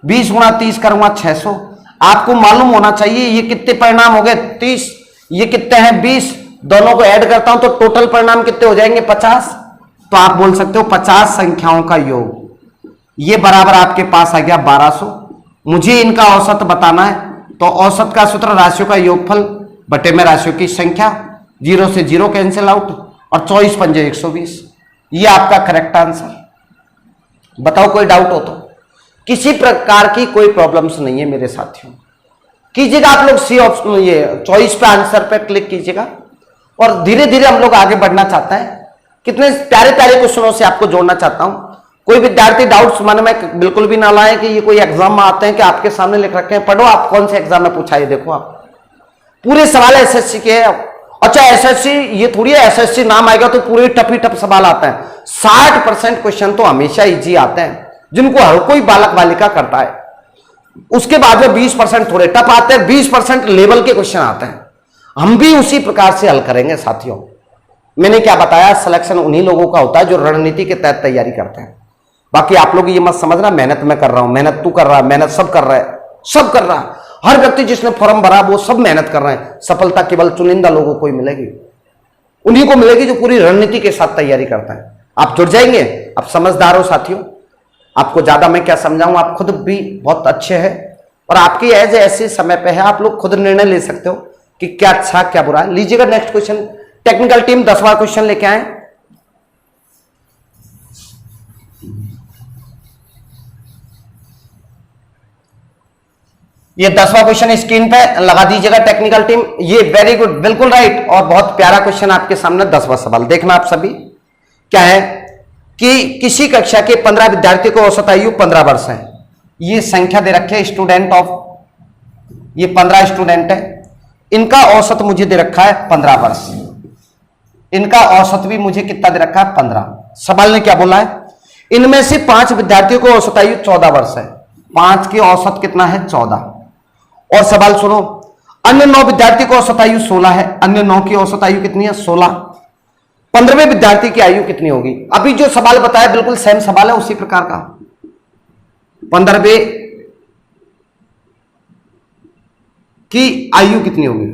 20 गुणा 30 करूंगा 600। आपको मालूम होना चाहिए ये कितने परिणाम हो गए 30, ये कितने हैं 20, दोनों को ऐड करता हूं तो टोटल परिणाम कितने हो जाएंगे 50। तो आप बोल सकते हो 50 संख्याओं का योग, ये बराबर आपके पास आ गया 1200। मुझे इनका औसत बताना है तो औसत का सूत्र राशियों का योगफल बटे में राशियों की संख्या, 0 से 0 कैंसिल आउट, और 24 पंजे 120, ये आपका करेक्ट आंसर। बताओ कोई डाउट हो तो, किसी प्रकार की कोई प्रॉब्लम्स नहीं है मेरे साथियों। कीजिएगा आप लोग सी ऑप्शन, ये चॉइस पे आंसर पे क्लिक कीजिएगा, और धीरे धीरे हम लोग आगे बढ़ना चाहते हैं। कितने प्यारे प्यारे क्वेश्चनों से आपको जोड़ना चाहता हूं। कोई विद्यार्थी डाउट्स मन में बिल्कुल भी ना लाए कि ये कोई एग्जाम में आते हैं कि आपके सामने लिख रखे हैं, पढ़ो आप कौन से एग्जाम में पूछा, ये देखो आप पूरे सवाल एसएससी के हैं। अच्छा एसएससी ये थोड़ी है एसएससी नाम आएगा तो पूरे टफ ही टफ सवाल आते हैं। 60% क्वेश्चन तो हमेशा इजी आते हैं जिनको हर कोई बालक बालिका करता है। उसके बाद में 20% थोड़े टफ आते हैं, 20% लेवल के क्वेश्चन आते हैं। हम भी उसी प्रकार से हल करेंगे साथियों। मैंने क्या बताया, सिलेक्शन उन्हीं लोगों का होता है जो रणनीति के तहत तैयारी करते हैं। बाकी आप लोग ये मत समझना मेहनत मैं कर रहा हूं, मेहनत तू कर रहा है, मेहनत सब कर रहा है, सब कर रहा है। हर व्यक्ति जिसने फॉर्म भरा वो सब मेहनत कर रहे हैं। सफलता केवल चुनिंदा लोगों को ही मिलेगी, उन्हीं को मिलेगी जो पूरी रणनीति के साथ तैयारी करते हैं। आप जुड़ जाएंगे, आप समझदार हो साथियों, आपको ज्यादा मैं क्या समझाऊं, आप खुद भी बहुत अच्छे हैं और आपकी एज ऐसे समय पे है, आप लोग खुद निर्णय ले सकते हो कि क्या अच्छा क्या बुरा है। लीजिएगा नेक्स्ट क्वेश्चन, टेक्निकल टीम 10वां क्वेश्चन लेके आए। ये 10वां क्वेश्चन स्क्रीन पे लगा दीजिएगा टेक्निकल टीम। ये वेरी गुड, बिल्कुल राइट और बहुत प्यारा क्वेश्चन आपके सामने। 10वां सवाल देखना आप सभी, क्या है कि किसी कक्षा के 15 विद्यार्थियों को औसत आयु 15 वर्ष है। ये संख्या दे रखे है स्टूडेंट ऑफ, ये 15 स्टूडेंट है, इनका औसत मुझे दे रखा है 15 वर्ष। इनका औसत भी मुझे कितना दे रखा है 15। सवाल ने क्या बोला है, इनमें से 5 विद्यार्थियों को औसत आयु 14 वर्ष है। 5 की औसत कितना है 14। और सवाल सुनो, अन्य 9 विद्यार्थी को औसत आयु 16 है। अन्य 9 की औसत आयु कितनी है 16। 15वें विद्यार्थी की आयु कितनी होगी। अभी जो सवाल बताया बिल्कुल सेम सवाल है उसी प्रकार का। 15वें की आयु कितनी होगी।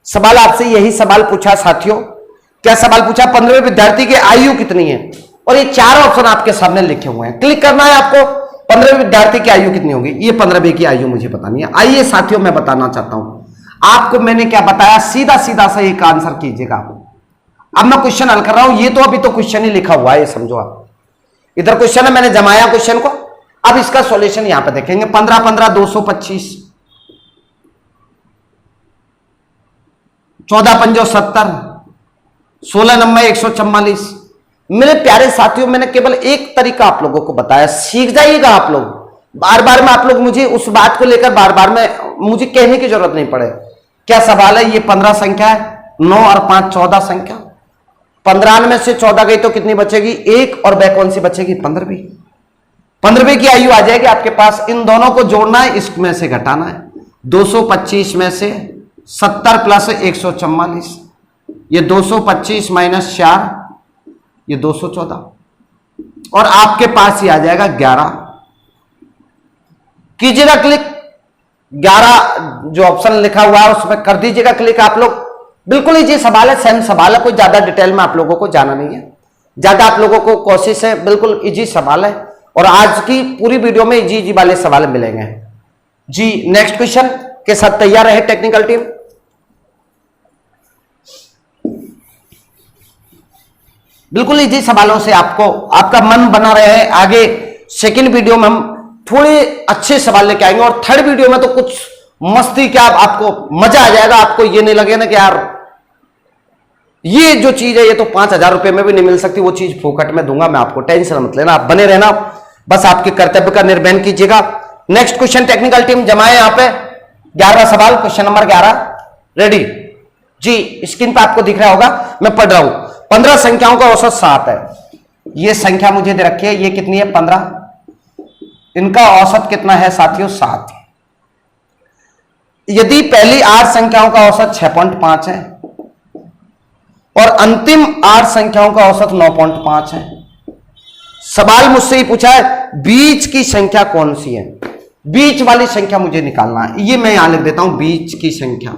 सवाल आपसे यही सवाल पूछा साथियों। क्या सवाल पूछा, 15वें विद्यार्थी की आयु कितनी है और ये 4 ऑप्शन आपके सामने लिखे हुए हैं। क्लिक करना है आपको, 15वें विद्यार्थी की आयु कितनी होगी। ये 15वें की आयु मुझे बतानी है। आइए साथियों मैं बताना चाहता हूं आपको, मैंने क्या बताया, सीधा सीधा सा एक आंसर कीजिएगा। अब मैं क्वेश्चन हल कर रहा हूं, ये तो अभी तो क्वेश्चन ही लिखा हुआ है, ये समझो आप। इधर क्वेश्चन है, मैंने जमाया क्वेश्चन को, अब इसका सॉल्यूशन यहां पे देखेंगे। 15 15 225, 14 पंजो 70, 16 नंबर 144। मेरे प्यारे साथियों मैंने केवल एक तरीका आप लोगों को बताया, सीख जाइएगा आप लोग। बार बार में आप लोग मुझे उस बात को लेकर बार बार में मुझे कहने की जरूरत नहीं पड़े। क्या सवाल है, ये 15 संख्या है, 9 और 5 14 संख्या। 15 में से 14 गई तो कितनी बचेगी 1, और वह कौन सी बचेगी 15वीं। 15वीं की आयु आ जाएगी आपके पास। इन दोनों को जोड़ना है, इसमें से घटाना है। 225 में से 70 प्लस 144, ये 225 माइनस 4, ये 214, और आपके पास ही आ जाएगा 11। कीजिएगा क्लिक, 11 जो ऑप्शन लिखा हुआ है उसमें कर दीजिएगा क्लिक आप लोग। बिल्कुल ही जी सवाल है, सेम सवाल है, कोई ज्यादा डिटेल में आप लोगों को जाना नहीं है। ज्यादा आप लोगों को कोशिश है, बिल्कुल इजी सवाल है और आज की पूरी वीडियो में इजी इजी वाले सवाल मिलेंगे जी। नेक्स्ट क्वेश्चन के साथ तैयार है टेक्निकल टीम। बिल्कुल इजी सवालों से आपको आपका मन बना रहे हैं। आगे सेकंड वीडियो में हम थोड़े अच्छे सवाल लेके आएंगे और थर्ड वीडियो में तो कुछ मस्ती, क्या आपको मजा आ जाएगा। आपको ये नहीं लगेगा ना कि यार ये जो चीज है ये तो 5000 रुपए में भी नहीं मिल सकती, वो चीज फोकट में दूंगा मैं आपको, टेंशन मत लेना, आप बने रहना, बस आपके कर्तव्य का निर्वहन कीजिएगा। नेक्स्ट क्वेश्चन टेक्निकल टीम जमाए यहां पे 11 सवाल, क्वेश्चन नंबर 11 रेडी जी। स्क्रीन पे आपको दिख रहा होगा, मैं पढ़ रहा हूं। 15 संख्याओं का औसत 7 है। ये संख्या मुझे दे रखी है, ये कितनी है 15, इनका औसत कितना है साथियों 7। यदि पहली 8 संख्याओं का औसत 6.5 है और अंतिम 8 संख्याओं का औसत 9.5 है, सवाल मुझसे ही पूछा है बीच की संख्या कौन सी है। बीच वाली संख्या मुझे निकालना है, ये मैं यहां लिख देता हूं बीच की संख्या।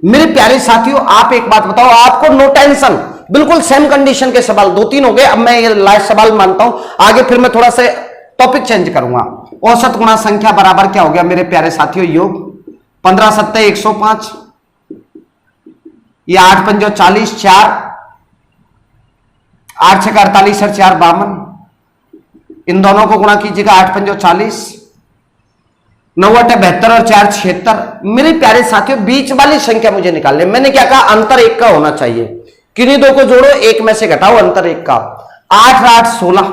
मेरे प्यारे साथियों आप एक बात बताओ, आपको नो टेंशन, बिल्कुल सेम कंडीशन के सवाल 2-3 हो गए। अब मैं ये लास्ट सवाल मानता हूं, आगे फिर मैं थोड़ा सा टॉपिक चेंज करूंगा। औसत गुणा संख्या बराबर क्या हो गया मेरे प्यारे साथियों, योग 15 7 105, ये 8 5 40, 4 8 6 48 और 4 52, इन दोनों को गुणा कीजिएगा, 8 5 40, 9 8 72 और 4 76। मेरे प्यारे साथियों बीच वाली संख्या मुझे निकालनी है। मैंने क्या कहा, अंतर 1 का होना चाहिए, किन्हीं दो को जोड़ो, एक में से घटाओ, अंतर एक का। 8 और 8 16,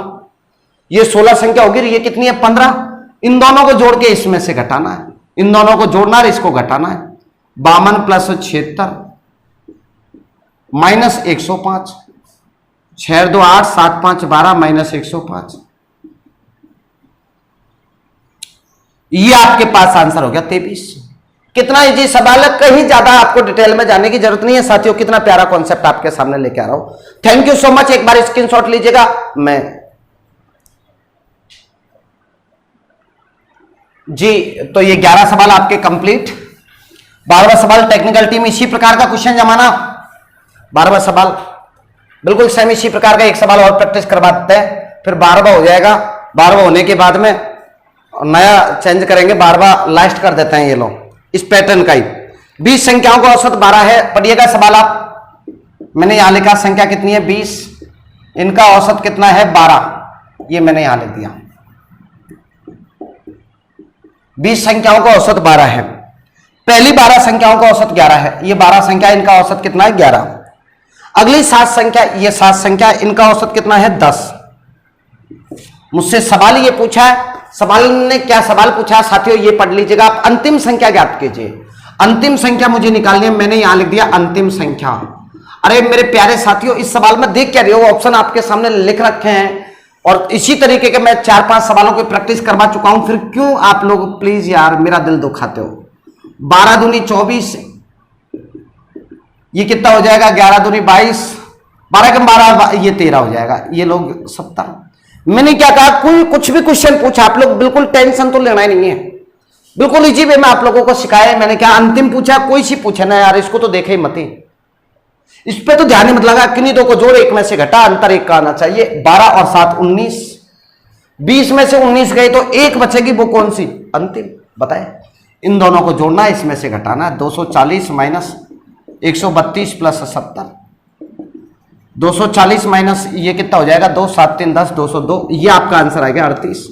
ये 16 संख्या होगी, ये कितनी है 15। इन दोनों को जोड़ के इसमें से घटाना है, इन दोनों को जोड़ना है, इसको घटाना है। 52 प्लस 76 माइनस 105, 6 2 8 7 5 12 माइनस 105, ये आपके पास आंसर हो गया 23। कितना इजी सवाल है, कहीं ज्यादा आपको डिटेल में जाने की जरूरत नहीं है साथियों। कितना प्यारा कॉन्सेप्ट आपके सामने लेके आ रहा हूं। Thank you so much. एक बार स्क्रीनशॉट लीजिएगा। मैं जी, तो ये 11 सवाल आपके कंप्लीट। 12वां सवाल टेक्निकल टीम इसी प्रकार का क्वेश्चन जमाना। 12वां सवाल बिल्कुल सेम इसी प्रकार का, एक सवाल और प्रैक्टिस करवा देते हैं, फिर 12वां हो जाएगा। 12वां होने के बाद में नया चेंज करेंगे, 12वां लास्ट कर देते हैं ये लोग इस पैटर्न का ही। 20 संख्याओं का औसत 12 है। पढ़िएगा सवाल आप। मैंने यहां लिखा संख्या कितनी है 20, इनका औसत कितना है 12, ये मैंने यहां लिख दिया। 20 संख्याओं का औसत 12 है। पहली 12 संख्याओं का औसत 11 है। ये 12 संख्या, इनका औसत कितना है 11। अगली 7 संख्या, ये 7 संख्या, इनका औसत कितना है 10। मुझसे सवाल ये पूछा है, सवाल ने क्या सवाल पूछा साथियों, ये पढ़ लीजिएगा आप। अंतिम संख्या ज्ञात कीजिए। अंतिम संख्या मुझे निकालनी है, मैंने यहां लिख दिया अंतिम संख्या। अरे मेरे प्यारे साथियों, इस सवाल में देख क्या रहे हो, ऑप्शन आपके सामने लिख रखे हैं और इसी तरीके के मैं 4-5 सवालों की प्रैक्टिस करवा चुका हूं। फिर क्यों आप लोग प्लीज यार मेरा दिल दुखाते हो। 12 दूनी 24, ये कितना हो जाएगा 11 दूनी 22, 12 कम 12 ये 13 हो जाएगा। ये लोग 17। मैंने क्या कहा, कोई कुछ भी क्वेश्चन पूछा आप लोग बिल्कुल टेंशन तो लेना ही नहीं है, बिल्कुल इजी वे में आप लोगों को सिखाया। मैंने क्या अंतिम पूछा, कोई सी पूछे ना यार, इसको तो देखे ही मत ही, इस पे तो ध्यान ही मत लगा। किन्हीं दो को जोड़, एक में से घटा, अंतर एक का आना चाहिए। 12 और 7 19, 20 में से 19 गए तो एक बचेगी, वो कौन सी अंतिम बताए। इन दोनों को जोड़ना, इसमें से घटाना। 240 माइनस 132 प्लस 70, 240 माइनस ये कितना हो जाएगा 2 7 3 10, 202, ये आपका आंसर आएगा 38।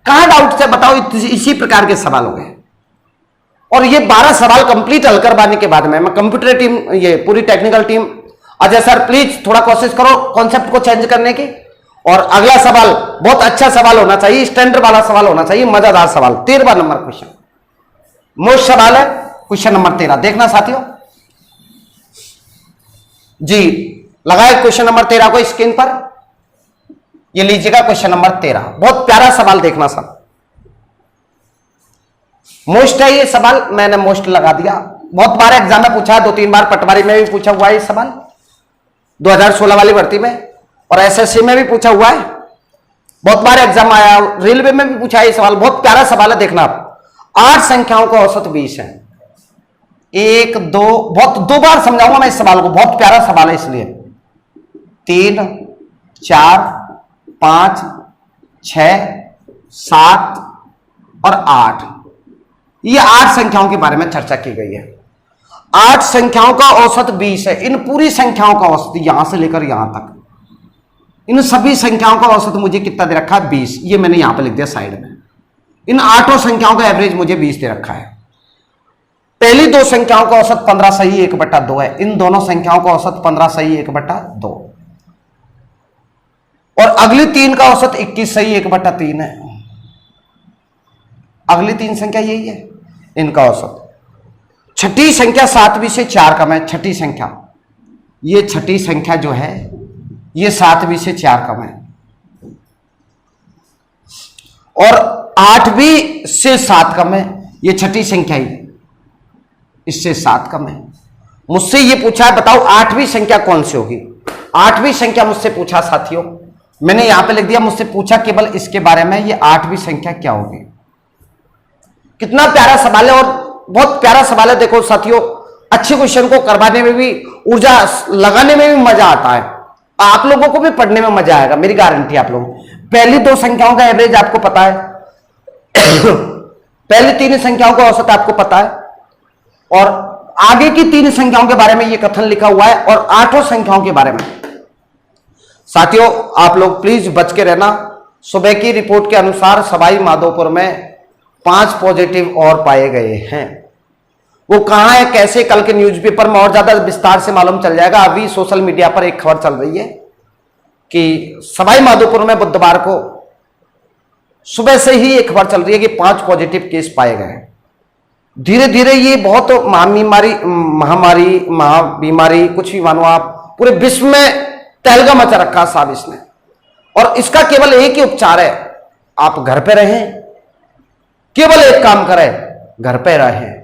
कहां डाउट से बताओ, इसी प्रकार के सवाल हो गए। और ये 12 सवाल कंप्लीट हल करवाने के बाद में मैं कंप्यूटर टीम, ये पूरी technical team, Ajay sir please थोड़ा कोशिश करो कॉन्सेप्ट को चेंज करने की। और अगला सवाल बहुत अच्छा सवाल होना चाहिए, स्टैंडर्ड वाला सवाल होना चाहिए, मजेदार सवाल। 13वां नंबर क्वेश्चन मोस्ट सवाल है, क्वेश्चन नंबर 13। देखना साथियों जी, लगाए क्वेश्चन नंबर 13 को स्क्रीन पर। ये लीजिएगा क्वेश्चन नंबर 13, बहुत प्यारा सवाल। देखना सब मोस्ट है ये सवाल, मैंने मोस्ट लगा दिया। बहुत बार एग्जाम में पूछा है, 2-3 बार पटवारी में भी पूछा हुआ है ये सवाल, 2016 वाली भर्ती में, और एसएससी में भी पूछा हुआ है। बहुत बार एग्जाम आया, रेलवे में भी पूछा है ये सवाल। बहुत प्यारा सवाल है, देखना आप। 8 संख्याओं का औसत 20 है। 1 2, बहुत 2 बार समझाऊंगा मैं इस सवाल को, बहुत प्यारा सवाल है इसलिए। 3 4 5 6 7 और 8, ये 8 संख्याओं के बारे में चर्चा की गई है। 8 संख्याओं का औसत 20 है। इन पूरी संख्याओं का औसत यहां से लेकर यहां तक, इन सभी संख्याओं का औसत मुझे कितना दे रखा है 20, ये मैंने यहां पे लिख दिया साइड में। इन 8 संख्याओं का एवरेज मुझे 20 दे रखा है। पहली 2 संख्याओं का औसत 15 सही 1/2 है। इन दोनों संख्याओं का औसत 15 सही 1/2, और अगली 3 का औसत 21 सही 1/3 है। अगली 3 संख्या यही है, इनका औसत। छठी संख्या 7वीं से 4 कम है। छठी संख्या, ये छठी संख्या जो है ये 7वीं से 4 कम है, और 8वीं से 7 कम है। ये छठी संख्या ही इससे 7 कम है। मुझसे ये पूछा है बताओ 8वीं संख्या कौन सी होगी। 8वीं संख्या मुझसे पूछा साथियों, मैंने यहां पे लिख दिया, मुझसे पूछा केवल इसके बारे में, ये 8वीं संख्या क्या होगी। कितना प्यारा सवाल है और बहुत प्यारा सवाल है। देखो साथियों, अच्छे क्वेश्चन को करवाने में भी, ऊर्जा लगाने में भी मजा आता है, आप लोगों को भी पढ़ने में मजा आएगा, मेरी गारंटी। आप लोग पहली 2 संख्याओं का एवरेज आपको पता है, पहली 3 संख्याओं का औसत आपको पता है, और आगे की 3 संख्याओं के बारे में यह कथन लिखा हुआ है, और 8 संख्याओं के बारे में। साथियों आप लोग प्लीज बच के रहना। सुबह की रिपोर्ट के अनुसार सवाई माधोपुर में 5 पॉजिटिव और पाए गए हैं। वो कहां है कैसे, कल के न्यूज़पेपर में और ज्यादा विस्तार से मालूम चल जाएगा। अभी सोशल मीडिया पर एक खबर चल रही है कि सवाई माधोपुर में बुधवार को सुबह से ही एक खबर चल रही है कि 5 पॉजिटिव केस पाए गए हैं। धीरे धीरे ये बहुत महाबीमारी कुछ भी मानो आप, पूरे विश्व में तहलका मचा रखा साहब इसने। और इसका केवल एक ही उपचार है, आप घर पे रहें, केवल एक काम करें, घर पे रहें,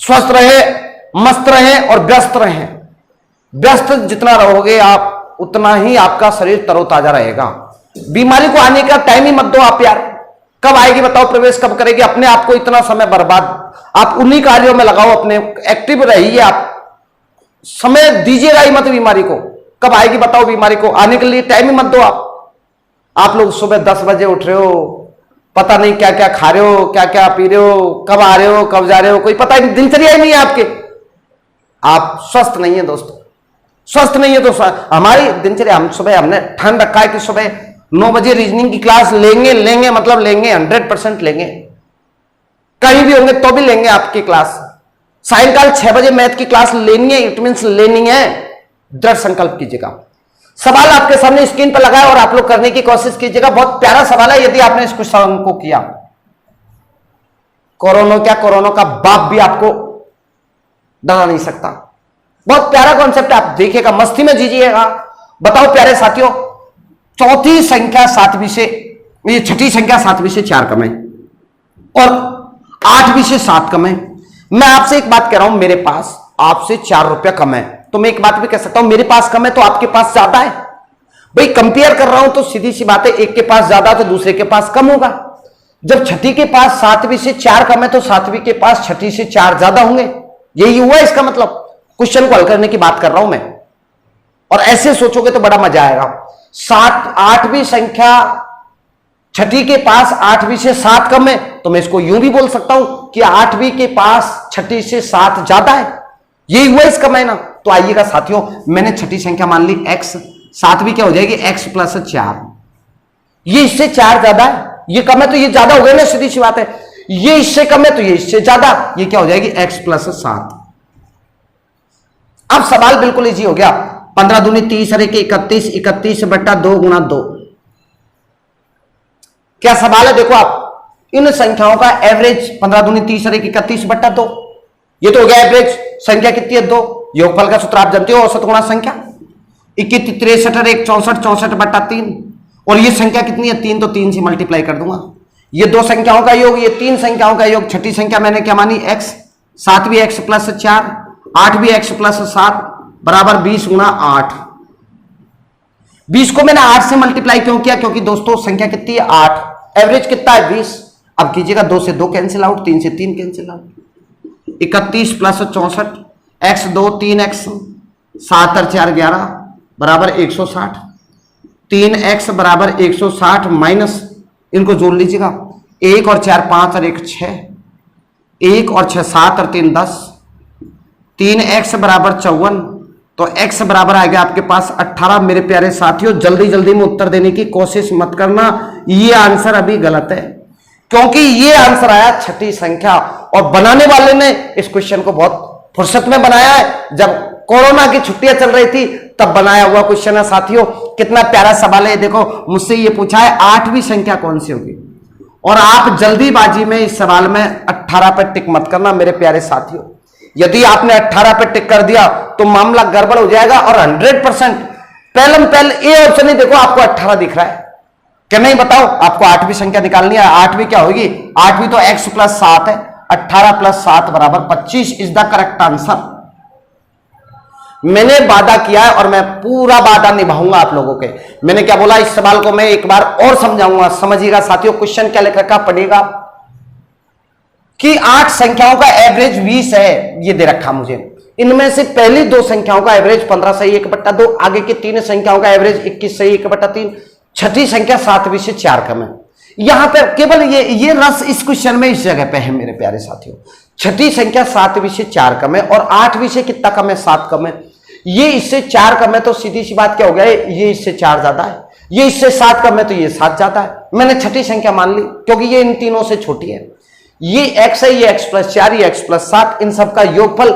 स्वस्थ रहे, मस्त रहें और व्यस्त रहें। व्यस्त जितना रहोगे आप उतना ही आपका शरीर तरोताजा रहेगा। बीमारी को आने का टाइम ही मत दो आप यार, कब आएगी बताओ, प्रवेश कब करेगी, अपने आप को इतना समय बर्बाद आप उन्हीं कार्यों में लगाओ, अपने एक्टिव रहिए, आप समय दीजिएगा ही मत बीमारी को। कब आएगी बताओ, बीमारी को आने के लिए टाइम ही मत दो आप लोग सुबह 10 बजे उठ रहे हो, पता नहीं क्या क्या खा रहे हो, क्या क्या पी रहे हो, कब आ रहे हो, कब जा रहे हो, कोई पता नहीं, दिनचर्या ही नहीं है आपके। आप स्वस्थ नहीं है दोस्तों, स्वस्थ नहीं है तो हमारी दिनचर्या, हमने ठान रखा है कि सुबह 9 बजे रीजनिंग की क्लास लेंगे मतलब लेंगे, 100% लेंगे, कहीं भी होंगे तो भी लेंगे आपकी क्लास। सायंकाल 6 बजे मैथ की क्लास लेनी है, इट मीन्स लेनी है। दृढ़ संकल्प कीजिएगा। सवाल आपके सामने स्क्रीन पर लगा है और आप लोग करने की कोशिश कीजिएगा। बहुत प्यारा सवाल है, यदि आपने इस क्वेश्चन को किया, कोरोना का बाप भी आपको डरा नहीं सकता। बहुत प्यारा कॉन्सेप्ट, आप देखिएगा, मस्ती में जीजिएगा। बताओ प्यारे साथियों, चौथी संख्या 7वीं से, ये छठी संख्या 7वीं से 4 कम है और 8वीं से 7 कम है। मैं आपसे एक बात कह रहा हूं, मेरे पास आपसे 4 रुपया कम है, तो मैं एक बात भी कह सकता हूं, मेरे पास कम है तो आपके पास ज्यादा है। भाई कंपेयर कर रहा हूं तो सीधी सी बात है, एक के पास ज्यादा तो दूसरे के पास कम होगा। जब छठी के पास 7वीं से 4 कम है तो 7वीं के पास छठी से 4 ज्यादा होंगे। यही हुआ इसका मतलब। क्वेश्चन को हल करने की बात कर रहा हूं मैं, और ऐसे सोचोगे तो बड़ा मजा आएगा। 8वीं संख्या छठी के पास 8वीं से 7 कम है, तो मैं इसको यूं भी बोल सकता हूं कि 8वीं के पास छठी से 7 ज्यादा है। यही हुआ इसका मायना। तो आइएगा साथियों, मैंने छठी संख्या मान ली x, 7वीं क्या हो जाएगी x + 4। ये इससे 4 ज्यादा है, ये कम है तो ये ज्यादा हो गया ना, सीधी सी बात है। ये इससे कम है तो ये इससे ज्यादा, ये क्या हो जाएगी x + 7। अब सवाल बिल्कुल इजी हो गया। 15 दूनी 30 और 1 31, 31/2 × 2। क्या सवाल है, देखो आप इन संख्याओं का एवरेज 15 दूनी 30 और 1 31/2, ये तो हो गया एवरेज। संख्या कितनी है 2, योगफल का सूत्र आप जानते हो, औसत गुणा संख्या। 21 63 और 1 64, 64/3, और ये संख्या कितनी है 3, तो 3 से मल्टीप्लाई कर दूंगा। ये 2 संख्याओं का योग, ये 3 संख्याओं का योग। छठी संख्या मैंने क्या मानी x, 7वीं x + 4, 8वीं x + 7 बराबर 20 × 8। 20 को मैंने 8 से मल्टीप्लाई क्यों किया, क्योंकि दोस्तों संख्या कितनी है 8, एवरेज कितना है 20। अब कीजिएगा 2 से 2 कैंसिल आउट, 3 से 3 कैंसिल आउट। 31 + 64, x 2 3x, 7 और 4 11 बराबर 160। 3x बराबर 160 माइनस, इनको जोड़ लीजिएगा, 1 और 4 5 और 1 6, 1 और 6 7 और 3 10, 3x बराबर 54, तो x बराबर आ गया आपके पास 18। मेरे प्यारे साथियों, जल्दी जल्दी में उत्तर देने की कोशिश मत करना, ये आंसर अभी गलत है, क्योंकि ये आंसर आया छठी संख्या, और बनाने वाले ने इस क्वेश्चन को बहुत फुर्सत में बनाया है। जब कोरोना की छुट्टियां चल रही थी तब बनाया हुआ क्वेश्चन है साथियों। कितना प्यारा सवाल है। देखो मुझसे ये पूछा है 8वीं संख्या कौन सी होगी, और आप जल्दीबाजी में इस सवाल में 18 पे टिक मत करना मेरे प्यारे साथियों। यदि आपने 18 पे टिक कर दिया तो मामला गड़बड़ हो जाएगा, और 100% पहले ए ऑप्शन ही देखो, आपको 18 दिख रहा है क्या नहीं, बताओ। आपको 8वीं संख्या निकालनी है। 8वीं क्या होगी, 8वीं तो x + 7 है, 18 + 7 बराबर 25 इज द करेक्ट आंसर। मैंने वादा किया है और मैं पूरा वादा निभाऊंगा आप लोगों के। मैंने क्या बोला, इस सवाल को मैं एक बार और समझाऊंगा, समझिएगा साथियों। क्वेश्चन क्या लिख रखा पढ़ेगा कि 8 संख्याओं का एवरेज 20 है, ये दे रखा मुझे। इनमें से पहली 2 संख्याओं का एवरेज 15 से 1/2, आगे की 3 संख्याओं का एवरेज 21 से 1/3, छठी संख्या 7वीं से 4 कम है। यहां पर केवल ये रस इस क्वेश्चन में इस जगह पे है मेरे प्यारे साथियों। छठी संख्या 7वीं से 4 कम है, और 8वीं से कितना कम है, 7 कम है। ये इससे 4 कम है तो सीधी सी बात क्या हो गया, ये इससे 4 ज्यादा है। ये इससे 7 कम है तो ये 7 ज्यादा है। मैंने छठी संख्या मान ली क्योंकि ये इन तीनों से छोटी है। ये x है, ये x प्लस 4, ये x प्लस 7, इन सबका योगफल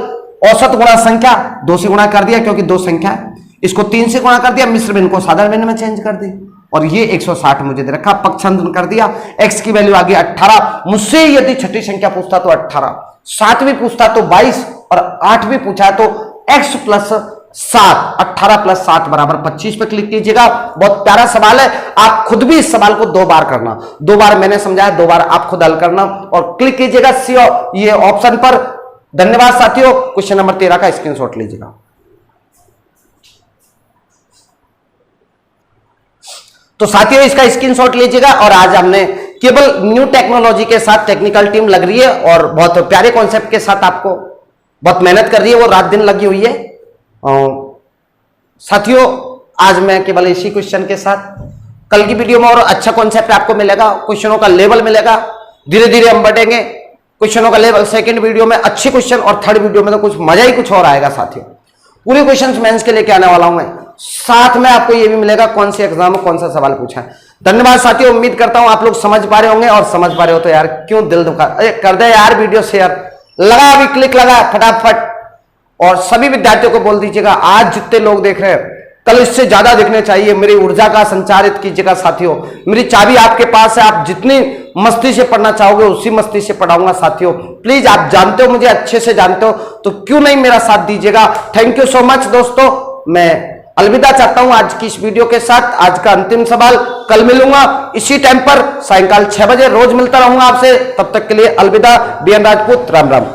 औसत गुणा संख्या 2 से गुणा कर दिया क्योंकि 2 संख्या है, इसको 3 से गुणा कर दिया, मिश्र भिन्न को साधारण भिन्न में चेंज कर दी और ये 160 मुझे दे रखा, पक्षांतरण कर दिया, x की वैल्यू आ गई 18। मुझसे यदि छठी संख्या पूछता तो 18, 7वीं पूछता तो 22 और 8वीं पूछा तो x प्लस 7, 18 प्लस 7 बराबर 25 पे क्लिक कीजिएगा। बहुत प्यारा सवाल है, आप खुद भी इस सवाल को 2 बार करना, 2 बार मैंने समझाया, 2 बार आप खुद हल करना और क्लिक कीजिएगा सी ये ऑप्शन पर। धन्यवाद साथियों। क्वेश्चन नंबर 13 का स्क्रीनशॉट लीजिएगा। तो साथियों इसका स्क्रीनशॉट लीजिएगा और आज हमने केवल न्यू टेक्नोलॉजी के साथ टेक्निकल टीम लग रही है और बहुत प्यारे कॉन्सेप्ट के साथ आपको बहुत मेहनत कर रही है, वो रात दिन लगी हुई है। साथियों आज मैं केवल इसी क्वेश्चन के साथ, कल की वीडियो में और अच्छा कॉन्सेप्ट आपको मिलेगा, क्वेश्चनों का लेवल मिलेगा, धीरे धीरे हम बढ़ेंगे क्वेश्चनों का लेवल। सेकंड वीडियो में अच्छे क्वेश्चन और थर्ड वीडियो में तो कुछ मजा ही कुछ और आएगा साथियों। पूरे क्वेश्चंस मेंस के लेके आने वाला हूं मैं, साथ में आपको ये भी मिलेगा कौन से एग्जाम में कौन सा सवाल पूछा है। धन्यवाद साथियों, उम्मीद करता हूं आप लोग समझ पा रहे होंगे और समझ पा रहे हो तो यार क्यों दिल दुखा, अरे कर दे यार वीडियो शेयर, लगा अभी क्लिक लगा फटाफट। और सभी विद्यार्थियों को बोल दीजिएगा आज जितने लोग देख रहे हैं कल इससे ज्यादा दिखने चाहिए, मेरी ऊर्जा का संचारित कीजिएगा साथियों। मेरी चाबी आपके पास है, आप जितनी मस्ती से पढ़ना चाहोगे उसी मस्ती से पढ़ाऊंगा साथियों। प्लीज आप जानते हो, मुझे अच्छे से जानते हो, तो क्यों नहीं मेरा साथ दीजिएगा। थैंक यू सो मच दोस्तों, मैं अलविदा चाहता हूं आज की इस वीडियो के साथ। आज का अंतिम सवाल कल मिलूंगा इसी टाइम पर, सायंकाल 6 बजे रोज मिलता रहूंगा आपसे। तब तक के लिए अलविदा। बीएन राजपूत, राम राम।